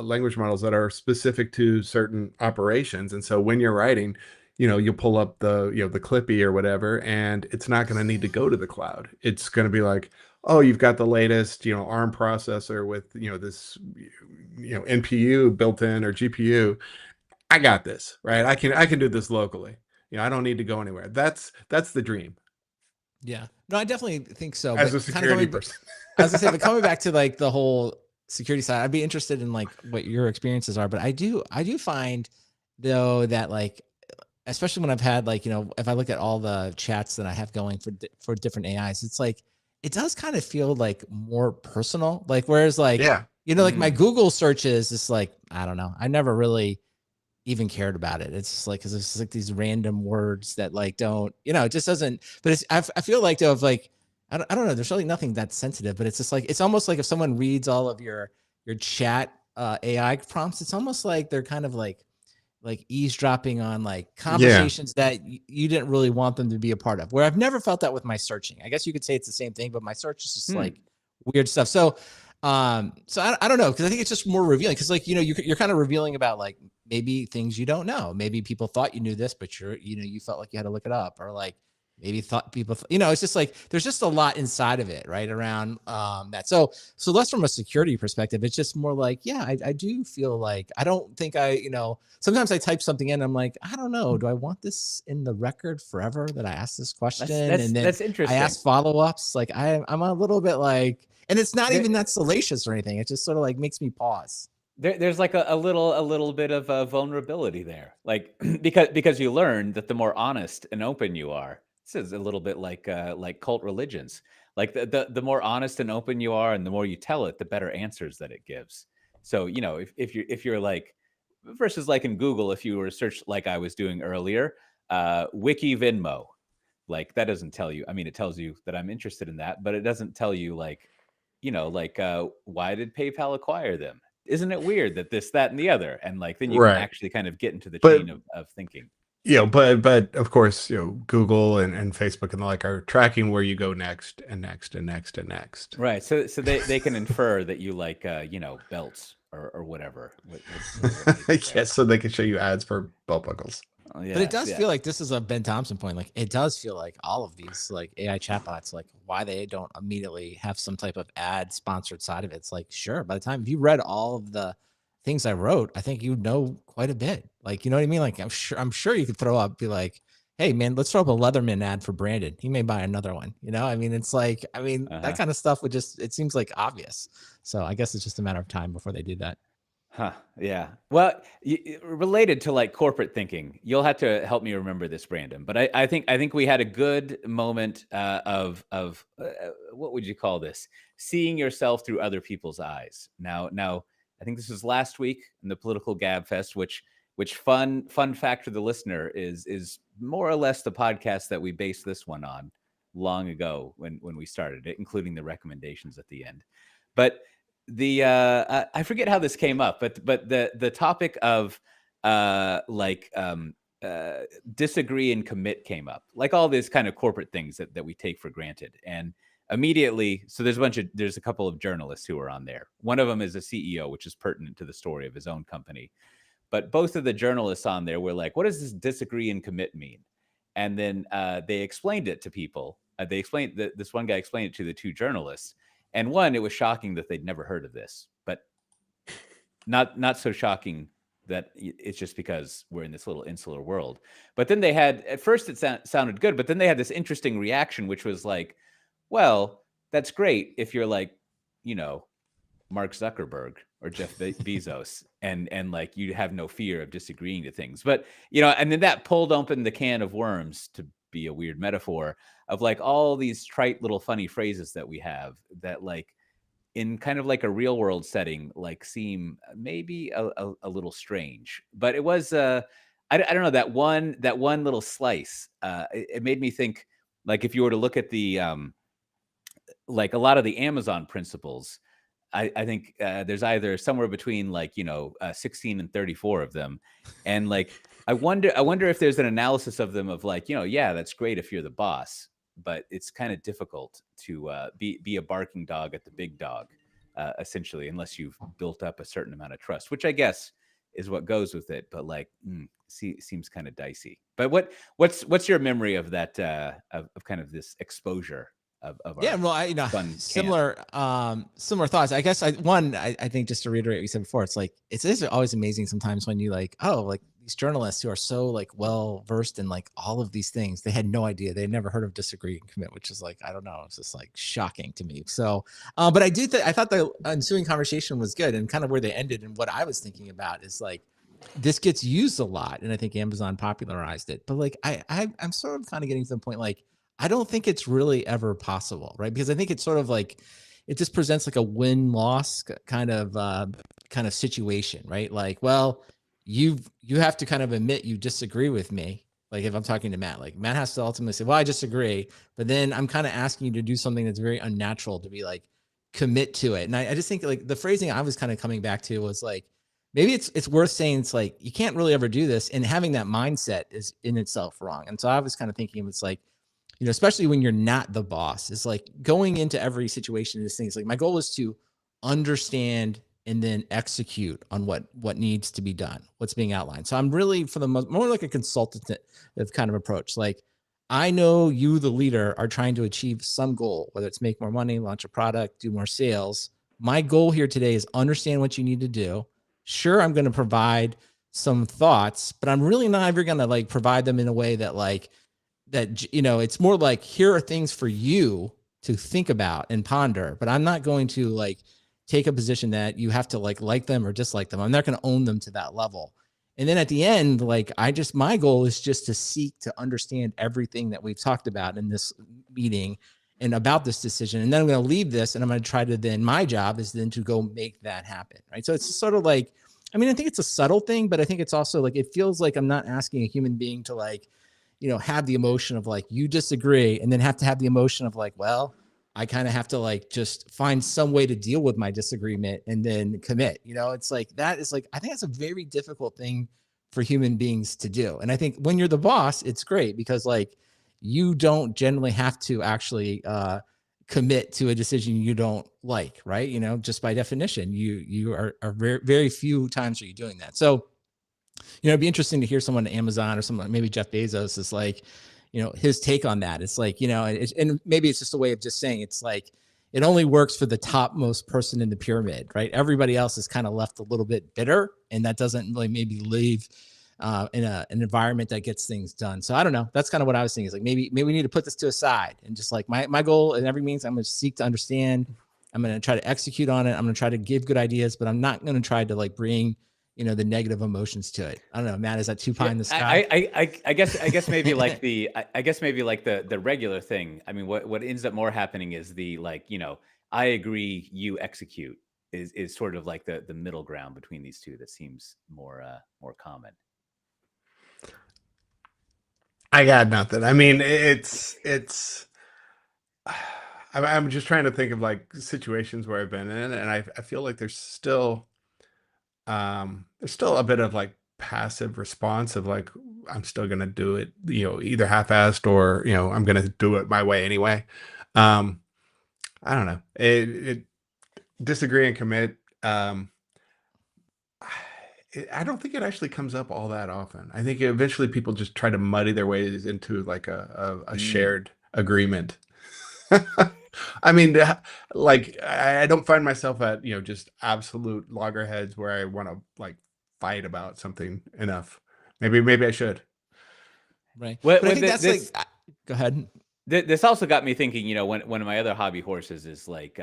language models that are specific to certain operations. And so when you're writing, you'll pull up the Clippy or whatever, and it's not going to need to go to the cloud. It's going to be like, oh, you've got the latest, ARM processor with, this, NPU built in, or GPU. I got this, right? I can do this locally. I don't need to go anywhere. That's the dream. Yeah. No, I definitely think so. As but a security person. I was gonna say, but coming back to like the whole security side, I'd be interested in like what your experiences are. But I do find though that like, especially when I've had like, if I look at all the chats that I have going for different AIs, it's like, it does kind of feel like more personal. Like, whereas like, Yeah. like my Google searches, it's like, I don't know. I never really even cared about it. It's just like, cause it's like these random words that like, don't, it just doesn't, but it's, I feel like though, of like, I don't know. There's really nothing that sensitive, but it's just like, it's almost like if someone reads all of your chat AI prompts, it's almost like they're kind of like eavesdropping on like conversations that you didn't really want them to be a part of, where I've never felt that with my searching. I guess you could say it's the same thing, but my search is just like weird stuff. So, I don't know. Cause I think it's just more revealing. Cause like, you're kind of revealing about like maybe things you don't know. Maybe people thought you knew this, but you felt like you had to look it up, or like maybe thought people, it's just like, there's just a lot inside of it, right? Around that. So less from a security perspective, it's just more like, yeah, I do feel like, I don't think sometimes I type something in and I'm like, I don't know, do I want this in the record forever that I asked this question? And then that's interesting. I ask follow-ups. Like I'm a little bit like, and it's not even that salacious or anything. It just sort of like makes me pause. There's like a little bit of vulnerability there, like because you learn that the more honest and open you are. This is a little bit like cult religions. Like the more honest and open you are, and the more you tell it, the better answers that it gives. So if you're like, versus like in Google, if you were to search like I was doing earlier, Wiki Venmo, like that doesn't tell you. I mean, it tells you that I'm interested in that, but it doesn't tell you like, why did PayPal acquire them? Isn't it weird that this, that, and the other? And like, then you can actually kind of get into the chain of thinking. But of course, Google and Facebook and the like are tracking where you go next and next and next and next. Right. So they can infer that you like, belts or whatever. Yes, so they can show you ads for belt buckles. Oh, yeah, but it does feel like, this is a Ben Thompson point. Like it does feel like all of these like AI chatbots, like why they don't immediately have some type of ad sponsored side of it. It's like, sure, by the time you read all of the things I wrote, I think you know quite a bit. Like, you know what I mean? Like I'm sure you could throw up, be like, hey man, let's throw up a Leatherman ad for Brandon. He may buy another one. I mean, it's like, that kind of stuff would just, it seems like obvious. So I guess it's just a matter of time before they do that. Huh. Yeah. Well, related to like corporate thinking, you'll have to help me remember this, Brandon. But I think we had a good moment of what would you call this? Seeing yourself through other people's eyes. Now, I think this was last week in the Political Gab Fest, which fun fact for the listener is more or less the podcast that we based this one on long ago when we started it, including the recommendations at the end. But the I forget how this came up, but the topic of disagree and commit came up, like all these kind of corporate things that we take for granted. And immediately, so there's a couple of journalists who are on there. One of them is a CEO, which is pertinent to the story of his own company. But both of the journalists on there were like, what does this disagree and commit mean? And then they explained it to people. This one guy explained it to the two journalists. And one, it was shocking that they'd never heard of this, but not so shocking that it's just because we're in this little insular world. But then they had, at first it sounded good, but then they had this interesting reaction, which was like, well, that's great if you're like, Mark Zuckerberg or Jeff Bezos, and like you have no fear of disagreeing to things. But and then that pulled open the can of worms, to be a weird metaphor, of like all these trite little funny phrases that we have that like in kind of like a real world setting like seem maybe a little strange. But it was I don't know, that one little slice, it made me think, like if you were to look at the like a lot of the Amazon principles, I think there's either somewhere between 16 and 34 of them. And like, I wonder if there's an analysis of them of like, yeah, that's great if you're the boss, but it's kind of difficult to be a barking dog at the big dog, essentially, unless you've built up a certain amount of trust, which I guess is what goes with it. But like, seems kind of dicey. But what's your memory of that, of kind of this exposure of Yeah, our well, I fun similar thoughts. I guess I think, just to reiterate what you said before, it's like it is always amazing sometimes when you like, oh, like these journalists who are so like well versed in like all of these things, they had no idea, they had never heard of disagree and commit, which is like, I don't know, it's just like shocking to me. So but I thought the ensuing conversation was good, and kind of where they ended and what I was thinking about is like, this gets used a lot, and I think Amazon popularized it, but like I'm sort of kind of getting to the point like, I don't think it's really ever possible, right? Because I think it's sort of like it just presents like a win-loss kind of situation, right? Like, well, you have to kind of admit you disagree with me. Like if I'm talking to Matt, like Matt has to ultimately say, well, I disagree, but then I'm kind of asking you to do something that's very unnatural, to be like commit to it. And I just think like the phrasing I was kind of coming back to was like, maybe it's worth saying it's like you can't really ever do this, and having that mindset is in itself wrong. And so I was kind of thinking it's like, especially when you're not the boss, it's like going into every situation, this thing is like, my goal is to understand and then execute on what needs to be done, what's being outlined. So I'm really, for the most, more like a consultative kind of approach. Like, I know you, the leader, are trying to achieve some goal, whether it's make more money, launch a product, do more sales. My goal here today is understand what you need to do. Sure, I'm going to provide some thoughts, but I'm really not ever going to like provide them in a way that like, it's more like, here are things for you to think about and ponder, but I'm not going to like take a position that you have to like them or dislike them. I'm not going to own them to that level. And then at the end, like my goal is just to seek to understand everything that we've talked about in this meeting and about this decision. And then I'm going to leave this, and I'm going to try to, then my job is then to go make that happen. Right. So it's sort of like, I mean, I think it's a subtle thing, but I think it's also like, it feels like I'm not asking a human being to like, have the emotion of like, you disagree, and then have to have the emotion of like, well, I kind of have to like just find some way to deal with my disagreement and then commit. It's like, that is like, I think that's a very difficult thing for human beings to do. And I think when you're the boss, it's great because like you don't generally have to actually commit to a decision you don't like, right? Just by definition, you are very, very few times are you doing that. So it'd be interesting to hear someone at Amazon or someone, maybe Jeff Bezos, is like, his take on that. It's like, and maybe it's just a way of just saying, it's like, it only works for the topmost person in the pyramid, right? Everybody else is kind of left a little bit bitter, and that doesn't really maybe leave in an environment that gets things done. So I don't know. That's kind of what I was thinking. Is like, maybe we need to put this to a side and just like my goal in every means, I'm going to seek to understand I'm going to try to execute on it. I'm going to try to give good ideas, but I'm not going to try to like bring, the negative emotions to it. I don't know, Matt, is that too pie in the sky? I guess maybe like I guess maybe like the regular thing. I mean, what ends up more happening is the like, I agree, you execute is sort of like the middle ground between these two that seems more common. I got nothing. I mean, I'm just trying to think of like situations where I've been in, and I feel like there's still a bit of like passive response of like I'm still gonna do it, either half-assed or I'm gonna do it my way anyway. Um, I don't know. It disagree and commit. I don't think it actually comes up all that often. I think eventually people just try to muddy their ways into like a shared agreement. I mean, like I don't find myself at just absolute loggerheads where I want to like fight about something enough. Maybe I should. Right. What- But I what think thi- that's this- like, go ahead. This also got me thinking, one of my other hobby horses is like,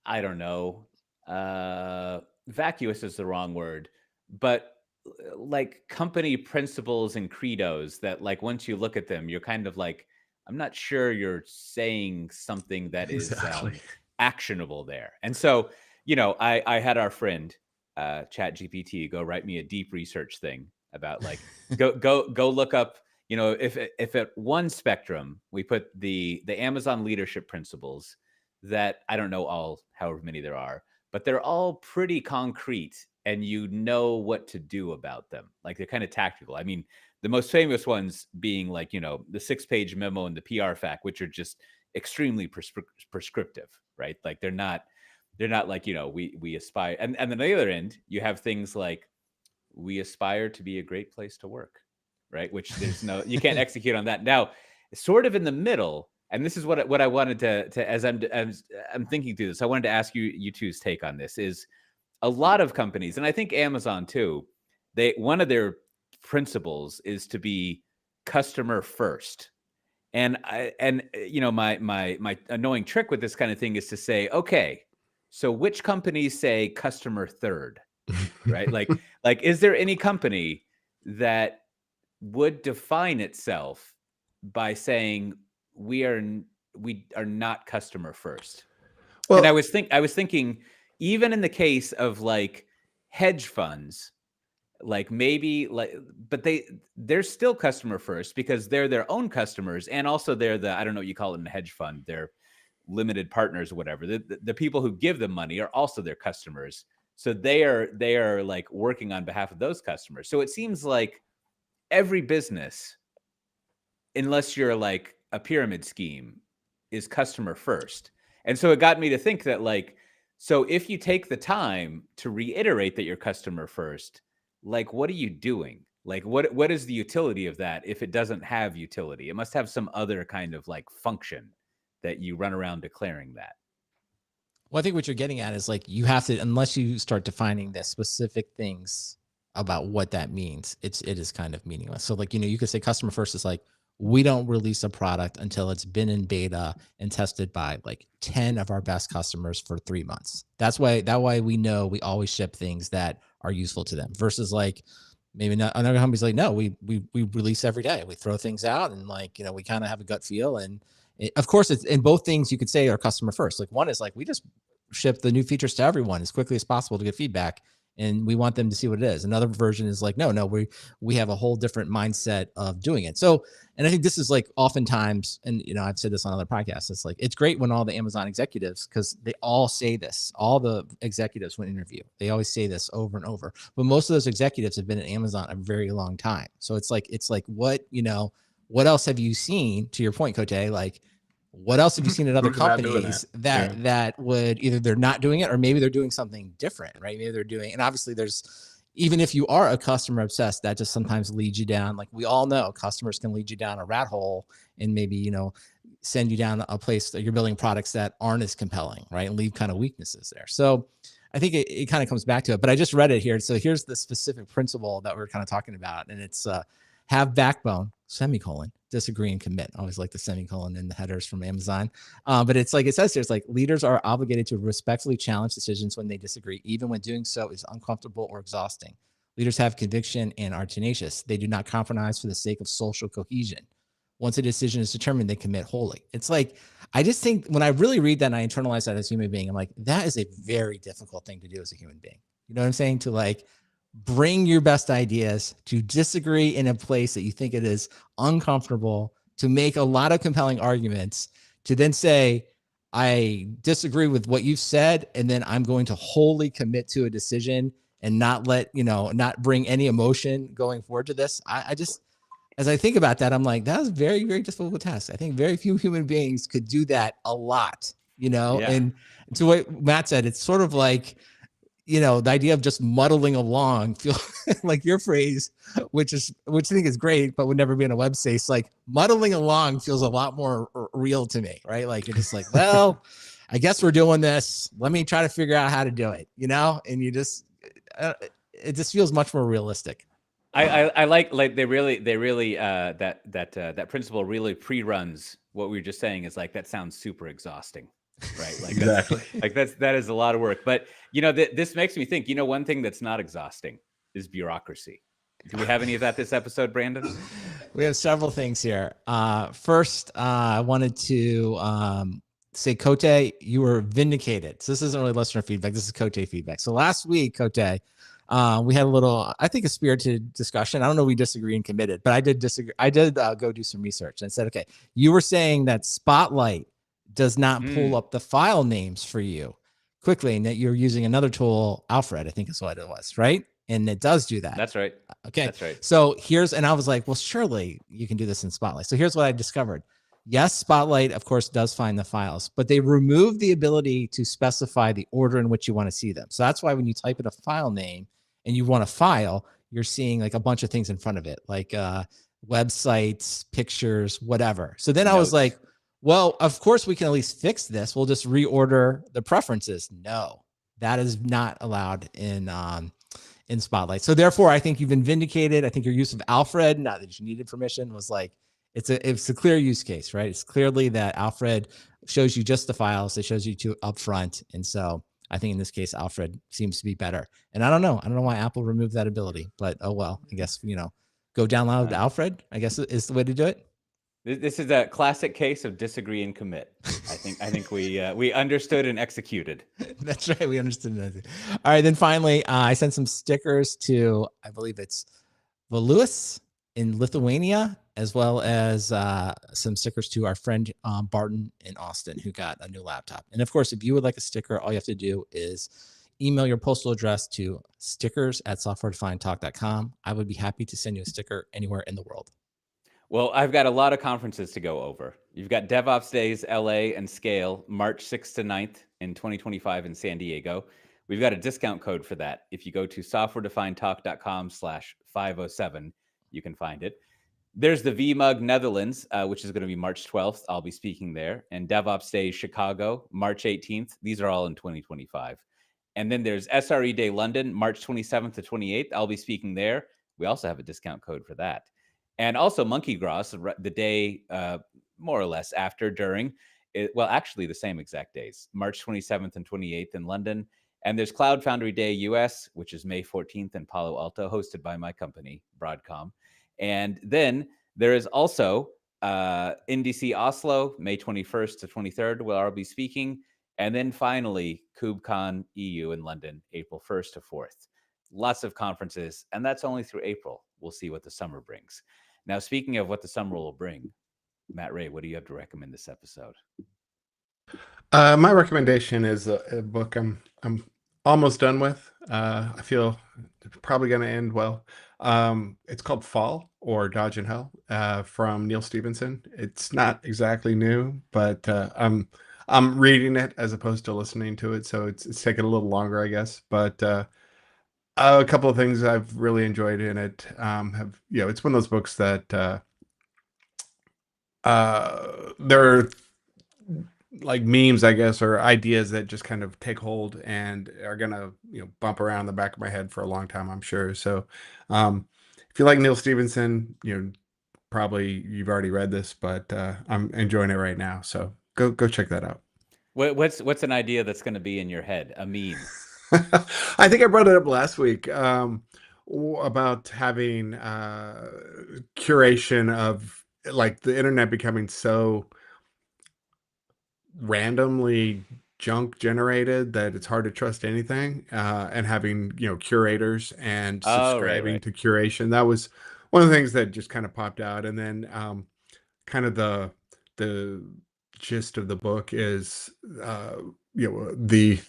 I don't know, vacuous is the wrong word, but like company principles and credos that like once you look at them, you're kind of like, I'm not sure you're saying something that is Exactly. actionable there. And so, I had our friend ChatGPT go write me a deep research thing about like go look up, if at one spectrum we put the Amazon leadership principles that I don't know all however many there are, but they're all pretty concrete and you know what to do about them. Like they're kind of tactical. I mean, the most famous ones being like, the 6-page memo and the PR fact, which are just extremely prescriptive, right? Like they're not like, we aspire. And then on the other end, you have things like we aspire to be a great place to work, right? Which you can't execute on that. Now, sort of in the middle, and this is what I wanted to as I'm thinking through this, I wanted to ask you two's take on this is a lot of companies, and I think Amazon too, one of their principles is to be customer first. And my annoying trick with this kind of thing is to say, okay, so which companies say customer third, right? Like is there any company that would define itself by saying we are not customer first? Well, And I was thinking, even in the case of like hedge funds, like maybe like, but they're still customer first because they're their own customers, and also they're I don't know what you call it in a hedge fund, they're limited partners or whatever. The people who give them money are also their customers, so they are like working on behalf of those customers. So it seems like every business, unless you're like a pyramid scheme, is customer first. And so it got me to think that like, so if you take the time to reiterate that you're customer first, like what are you doing? Like what is the utility of that if it doesn't have utility? It must have some other kind of like function that you run around declaring that. Well, I think what you're getting at is like you have to, unless you start defining the specific things about what that means, it is kind of meaningless. So like, you could say customer first is like, we don't release a product until it's been in beta and tested by like 10 of our best customers for 3 months. That way we know we always ship things that are useful to them versus like maybe not another company's like, no, we release every day. We throw things out and like, we kind of have a gut feel. And of course it's in both things you could say are customer first. Like one is like, we just ship the new features to everyone as quickly as possible to get feedback. And we want them to see what it is. Another version is like, no, we have a whole different mindset of doing it. So, and I think this is like oftentimes, and I've said this on other podcasts, it's like, it's great when all the Amazon executives, because they all say this, all the executives when interview, they always say this over and over. But most of those executives have been at Amazon a very long time. So it's like, what else have you seen, to your point, Cote? Like, what else have you seen at other Who's not doing companies that? that would either they're not doing it or maybe they're doing something different, right? Maybe they're doing, and obviously even if you are a customer obsessed, that just sometimes leads you down. Like we all know customers can lead you down a rat hole and maybe, send you down a place that you're building products that aren't as compelling, right? And leave kind of weaknesses there. So I think it kind of comes back to it, but I just read it here. So here's the specific principle that we're kind of talking about. And it's have backbone, semicolon, disagree and commit. I always like the semicolon in the headers from Amazon. But it's like, it says here, it's like leaders are obligated to respectfully challenge decisions when they disagree, even when doing so is uncomfortable or exhausting. Leaders have conviction and are tenacious. They do not compromise for the sake of social cohesion. Once a decision is determined, they commit wholly. It's like, I just think when I really read that and I internalize that as a human being, I'm like, that is a very difficult thing to do as a human being. You know what I'm saying? To like bring your best ideas, to disagree in a place that you think it is uncomfortable, to make a lot of compelling arguments, to then say, I disagree with what you've said, and then I'm going to wholly commit to a decision and not let, not bring any emotion going forward to this. I just, as I think about that, I'm like, that was very, very difficult task. I think very few human beings could do that a lot, Yeah. and to what Matt said, it's sort of like, the idea of just muddling along, feel like your phrase, which I think is great, but would never be in a web space. Like muddling along feels a lot more real to me, right? Like you're just like, well, I guess we're doing this. Let me try to figure out how to do it, and you just, it just feels much more realistic. I like they really that principle really pre-runs what we were just saying. Is like, that sounds super exhausting, right? Like Exactly. that is a lot of work. But this makes me think. One thing that's not exhausting is bureaucracy. Do we have any of that this episode, Brandon? We have several things here. First, I wanted to say, Cote, you were vindicated. So this isn't really listener feedback. This is Cote feedback. So last week, Cote, we had a little, I think, a spirited discussion. I don't know if we disagree and committed, but I did disagree. I did go do some research and said, okay, you were saying that Spotlight does not pull up the file names for you quickly, and that you're using another tool, Alfred, I think is what it was, right? And it does do that. That's right. Okay. That's right. So and I was like, well, surely you can do this in Spotlight. So here's what I discovered. Yes, Spotlight, of course, does find the files, but they remove the ability to specify the order in which you want to see them. So that's why when you type in a file name and you want a file, you're seeing like a bunch of things in front of it, like websites, pictures, whatever. So then I was like, well, of course we can at least fix this. We'll just reorder the preferences. No, that is not allowed in Spotlight. So therefore, I think you've been vindicated. I think your use of Alfred, not that you needed permission, was like, it's a clear use case, right? It's clearly that Alfred shows you just the files. It shows you to upfront. And so I think in this case, Alfred seems to be better. And I don't know why Apple removed that ability, but oh well, I guess, go download Alfred, I guess is the way to do it. This is a classic case of disagree and commit. I think we understood and executed. That's right. We understood that. All right. Then finally, I sent some stickers to, I believe it's Vilnius in Lithuania, as well as some stickers to our friend Barton in Austin, who got a new laptop. And of course, if you would like a sticker, all you have to do is email your postal address to stickers@softwaredefinedtalk.com. I would be happy to send you a sticker anywhere in the world. Well, I've got a lot of conferences to go over. You've got DevOps Days, LA and Scale, March 6th to 9th in 2025 in San Diego. We've got a discount code for that. If you go to softwaredefinedtalk.com/507, you can find it. There's the VMUG Netherlands, which is going to be March 12th. I'll be speaking there. And DevOps Days Chicago, March 18th. These are all in 2025. And then there's SRE Day London, March 27th to 28th. I'll be speaking there. We also have a discount code for that. And also Monkey Gross, the day more or less after, during, actually the same exact days, March 27th and 28th in London. And there's Cloud Foundry Day US, which is May 14th in Palo Alto, hosted by my company, Broadcom. And then there is also NDC Oslo, May 21st to 23rd, where I'll be speaking. And then finally, KubeCon EU in London, April 1st to 4th. Lots of conferences, and that's only through April. We'll see what the summer brings. Now, speaking of what the summer will bring, Matt Ray, what do you have to recommend this episode? My recommendation is a book I'm almost done with. I feel it's probably going to end well. It's called Fall or Dodge in Hell from Neil Stephenson. It's not exactly new, but I'm reading it as opposed to listening to it, so it's taking a little longer, I guess. But a couple of things I've really enjoyed in it it's one of those books that there are like memes, I guess, or ideas that just kind of take hold and are gonna bump around the back of my head for a long time, I'm sure. So if if you like Neil Stevenson, probably you've already read this, but I'm enjoying it right now. So go check that out. What's an idea that's going to be in your head? A meme. I think I brought it up last week about having curation of like the internet becoming so randomly junk generated that it's hard to trust anything, and having curators and Oh, right, subscribing right. to curation. That was one of the things that just kind of popped out. And then kind of the gist of the book is the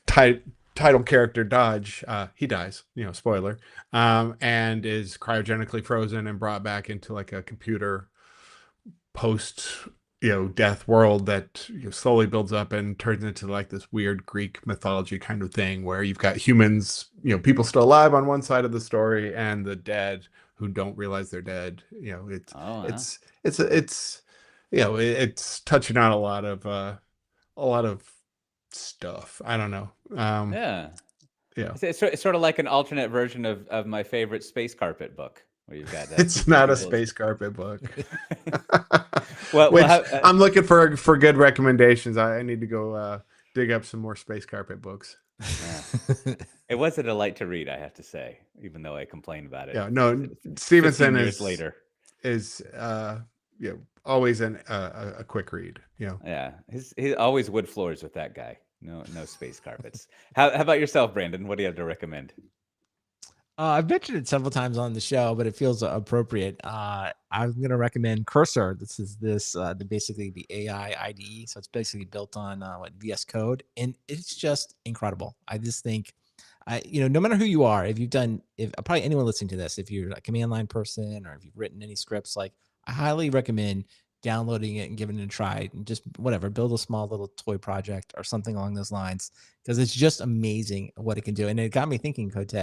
title character Dodge, he dies, spoiler, and is cryogenically frozen and brought back into like a computer post death world that slowly builds up and turns into like this weird Greek mythology kind of thing, where you've got humans, people still alive on one side of the story, and the dead who don't realize they're dead. It's Oh, wow. it's touching on a lot of stuff. I don't know. Yeah. Yeah. It's sort of like an alternate version of my favorite Space Carpet book, where you've got It's not a space carpet book. Well, Which I'm looking for good recommendations. I need to go dig up some more space carpet books. it was a delight to read, I have to say, even though I complained about it. Yeah, no, 15 Stevenson years later is always a quick read. Yeah, he always wood floors with that guy. No space carpets. How about yourself, Brandon? What do you have to recommend? I've mentioned it several times on the show, but it feels appropriate. I'm going to recommend Cursor. This is basically the AI IDE. So it's basically built on VS Code, and it's just incredible. I just think, no matter who you are, if probably anyone listening to this, if you're a command line person or if you've written any scripts, like I highly recommend downloading it and giving it a try, and just build a small little toy project or something along those lines, because it's just amazing what it can do. And it got me thinking, Cote.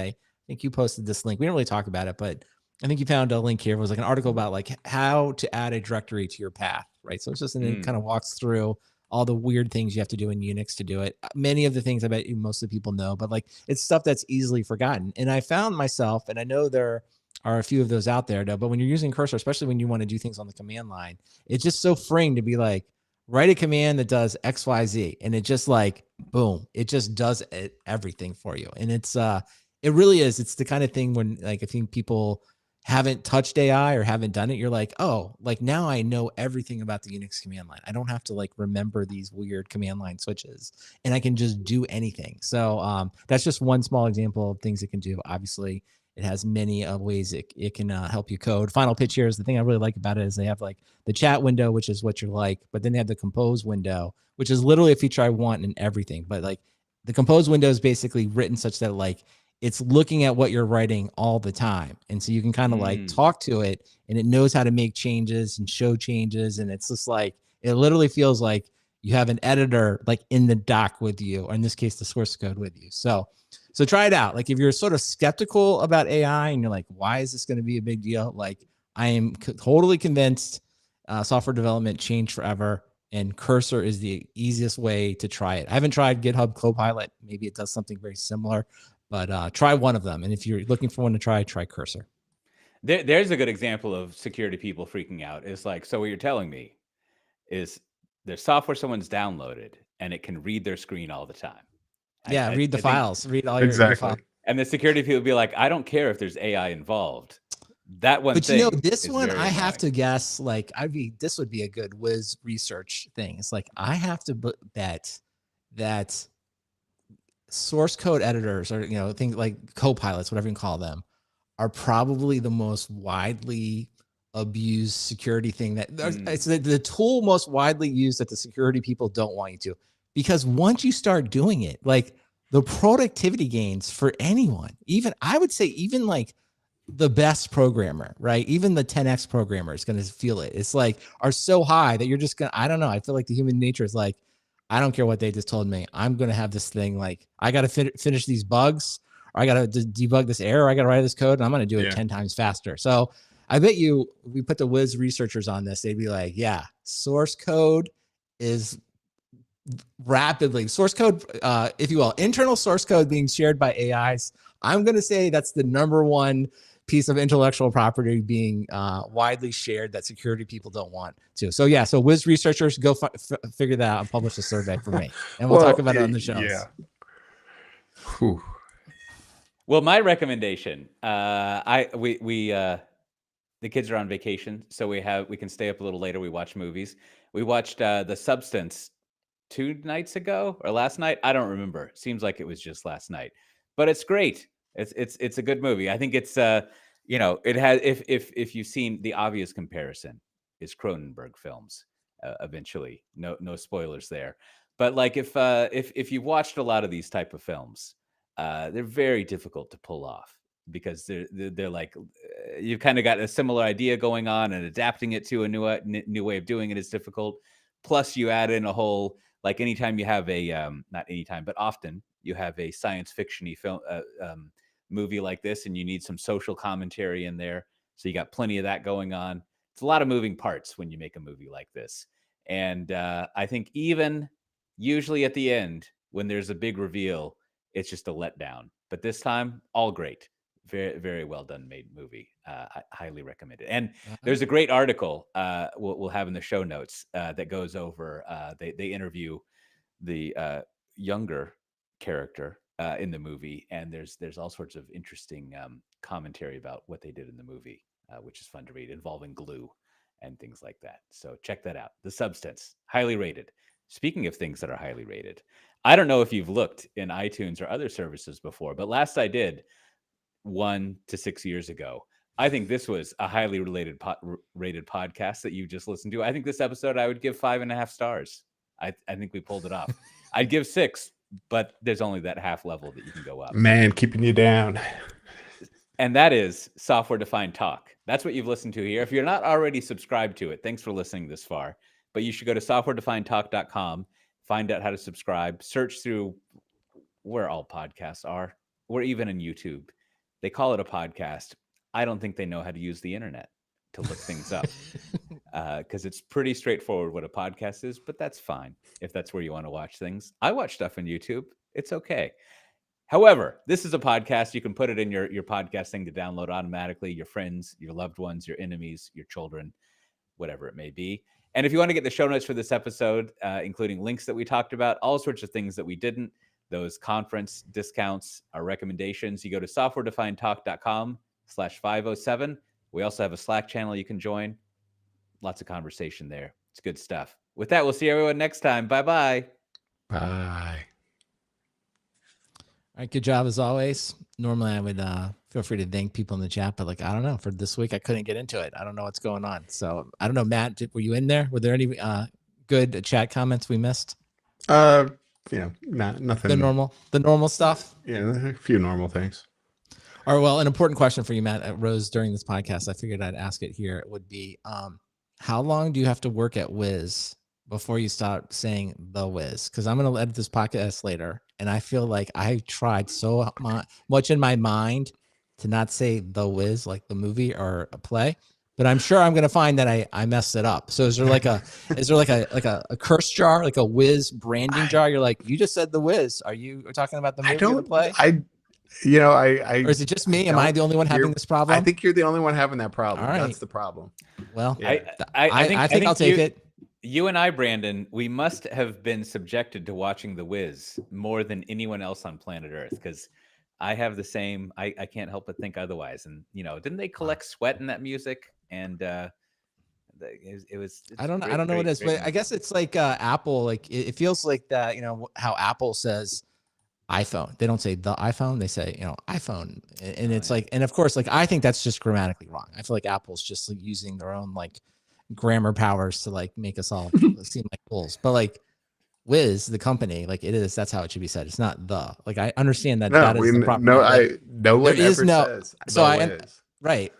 I think you posted this link. We didn't really talk about it, but I think you found a link here. It was like an article about like how to add a directory to your path, right? So it's just it kind of walks through all the weird things you have to do in Unix to do it. Many of the things I bet most of the people know, but like it's stuff that's easily forgotten. And I found myself, and I know there are a few of those out there, though, but when you're using Cursor, especially when you want to do things on the command line, it's just so freeing to be like, write a command that does X, Y, Z. And it just like, boom, it just does everything for you. And it really is. It's the kind of thing when like, I think people haven't touched AI or haven't done it. You're like, oh, like now I know everything about the Unix command line. I don't have to like remember these weird command line switches, and I can just do anything. So that's just one small example of things it can do. Obviously, it has many ways it can help you code. Final pitch here is the thing I really like about it is they have like the chat window, which is what you're like, but then they have the compose window, which is literally a feature I want in everything. But like the compose window is basically written such that like it's looking at what you're writing all the time. And so you can kind of like talk to it, and it knows how to make changes and show changes. And it's just like, it literally feels like you have an editor like in the doc with you, or in this case, the source code with you. So try it out. Like if you're sort of skeptical about AI and you're like, why is this going to be a big deal? Like I am totally convinced software development changed forever, and Cursor is the easiest way to try it. I haven't tried GitHub Copilot. Maybe it does something very similar, but try one of them. And if you're looking for one to try Cursor. There's a good example of security people freaking out. It's like, so what you're telling me is there's software someone's downloaded and it can read their screen all the time. Yeah, read the files. Read all your exactly. And the security people be like, I don't care if there's AI involved. That one but thing. This one I annoying. have to guess. Like this would be a good whiz research thing. It's like I have to bet that source code editors, or things like copilots, whatever you can call them, are probably the most widely abused security thing that it's the tool most widely used that the security people don't want you to, because once you start doing it, like the productivity gains for anyone, even I would say even like the best programmer, right? Even the 10x programmer is going to feel it. It's like are so high that you're just going to, I don't know. I feel like the human nature is like, I don't care what they just told me. I'm going to have this thing. Like I got to finish these bugs, or I got to debug this error. I got to write this code, and I'm going to do it 10 times faster. So I bet you, we put the whiz researchers on this, they'd be like, yeah, source code is rapidly source code, if you will, internal source code being shared by AIs I'm going to say that's the number one piece of intellectual property being widely shared that security people don't want to. So yeah, so Wiz researchers, go figure that out and publish a survey for me, and we'll talk about it on the shows. Yeah. Whew. Well, my recommendation, the kids are on vacation, so we can stay up a little later. We watch movies. We watched The Substance 2 nights ago or last night. I don't remember. Seems like it was just last night, but it's great. It's a good movie. I think it's it has, if you've seen, the obvious comparison is Cronenberg films. Eventually, no spoilers there, but like if you've watched a lot of these type of films, they're very difficult to pull off because they're like you've kind of got a similar idea going on, and adapting it to a new way of doing it is difficult. Plus, you add in a whole, like, anytime you have a not anytime, but often you have a science fiction-y film movie like this, and you need some social commentary in there. So you got plenty of that going on. It's a lot of moving parts when you make a movie like this. And I think even usually at the end, when there's a big reveal, it's just a letdown. But this time, all great. Very, very well done made movie. I highly recommend it. And there's a great article we'll have in the show notes that goes over, they interview the younger character in the movie, and there's all sorts of interesting commentary about what they did in the movie, which is fun to read, involving glue and things like that. So check that out. The Substance, highly rated. Speaking of things that are highly rated, I don't know if you've looked in iTunes or other services before, but last I did, 1 to 6 years ago, I think this was a highly rated podcast that you just listened to. I think this episode I would give 5.5 stars. I think we pulled it off. I'd give 6, but there's only that half level that you can go up. Man, keeping you down. And that is Software Defined Talk. That's what you've listened to here. If you're not already subscribed to it, thanks for listening this far. But you should go to softwaredefinedtalk.com, find out how to subscribe, search through where all podcasts are. We're even in YouTube. They call it a podcast. I don't think they know how to use the internet to look things up, because it's pretty straightforward what a podcast is, but that's fine if that's where you want to watch things. I watch stuff on YouTube. It's okay. However, this is a podcast. You can put it in your podcast thing to download automatically. Your friends, your loved ones, your enemies, your children, whatever it may be. And if you want to get the show notes for this episode, including links that we talked about, all sorts of things that we didn't, those conference discounts, our recommendations, you go to softwaredefinedtalk.com/507. We also have a Slack channel you can join. Lots of conversation there. It's good stuff. With that, we'll see everyone next time. Bye-bye. Bye. All right, good job as always. Normally, I would feel free to thank people in the chat, but I don't know. For this week, I couldn't get into it. I don't know what's going on. So I don't know, Matt. Were you in there? Were there any good chat comments we missed? Nothing. The normal stuff. Yeah, a few normal things. All right. Well, an important question for you, Matt, rose during this podcast. I figured I'd ask it here. It would be, how long do you have to work at Wiz before you start saying the Wiz? Because I'm going to edit this podcast later, and I feel like I tried so much in my mind to not say the Wiz, like the movie or a play, but I'm sure I'm going to find that I messed it up. So is there like a curse jar, like a Wiz branding jar? You're like, you just said the Wiz. Are you talking about the movie or the play? Or is it just me? Am I the only one having this problem? I think you're the only one having that problem. All right. That's the problem. Well, Yeah. I think I'll take it. You and I, Brandon, we must have been subjected to watching The Wiz more than anyone else on planet Earth, because I have the same. I can't help but think otherwise. And didn't they collect sweat in that music? And it was. I don't know what it is, but I guess it's like Apple. Like it feels like that. How Apple says iPhone. They don't say the iPhone. They say iPhone, and it's like, and of course, like I think that's just grammatically wrong. I feel like Apple's just like using their own like grammar powers to like make us all seem like fools. But like Wiz, the company, like it is. That's how it should be said. It's not the. Like I understand that that is the proper. No one ever says so the Wiz. Right.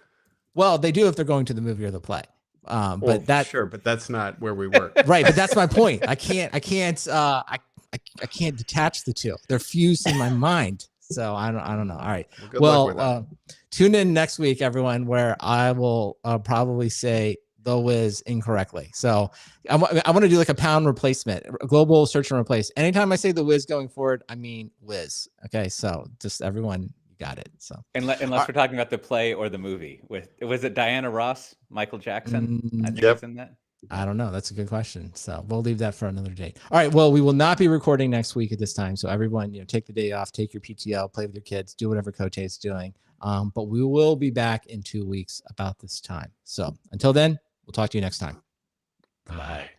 Well, they do if they're going to the movie or the play. But that's not where we work. Right. But that's my point. I can't detach the two. They're fused in my mind. So I don't know. All right. Well, tune in next week, everyone, where I will probably say the Wiz incorrectly. So I want to do like a pound replacement, a global search and replace. Anytime I say the Wiz going forward, I mean Wiz. Okay. So just everyone, you got it. So Unless we're talking about the play or the movie. Was it Diana Ross, Michael Jackson? I think Yep. it's in that. I don't know. That's a good question. So we'll leave that for another date. All right. Well, we will not be recording next week at this time. So everyone, take the day off, take your PTO, play with your kids, do whatever Cote is doing. But we will be back in 2 weeks about this time. So until then, we'll talk to you next time. Bye.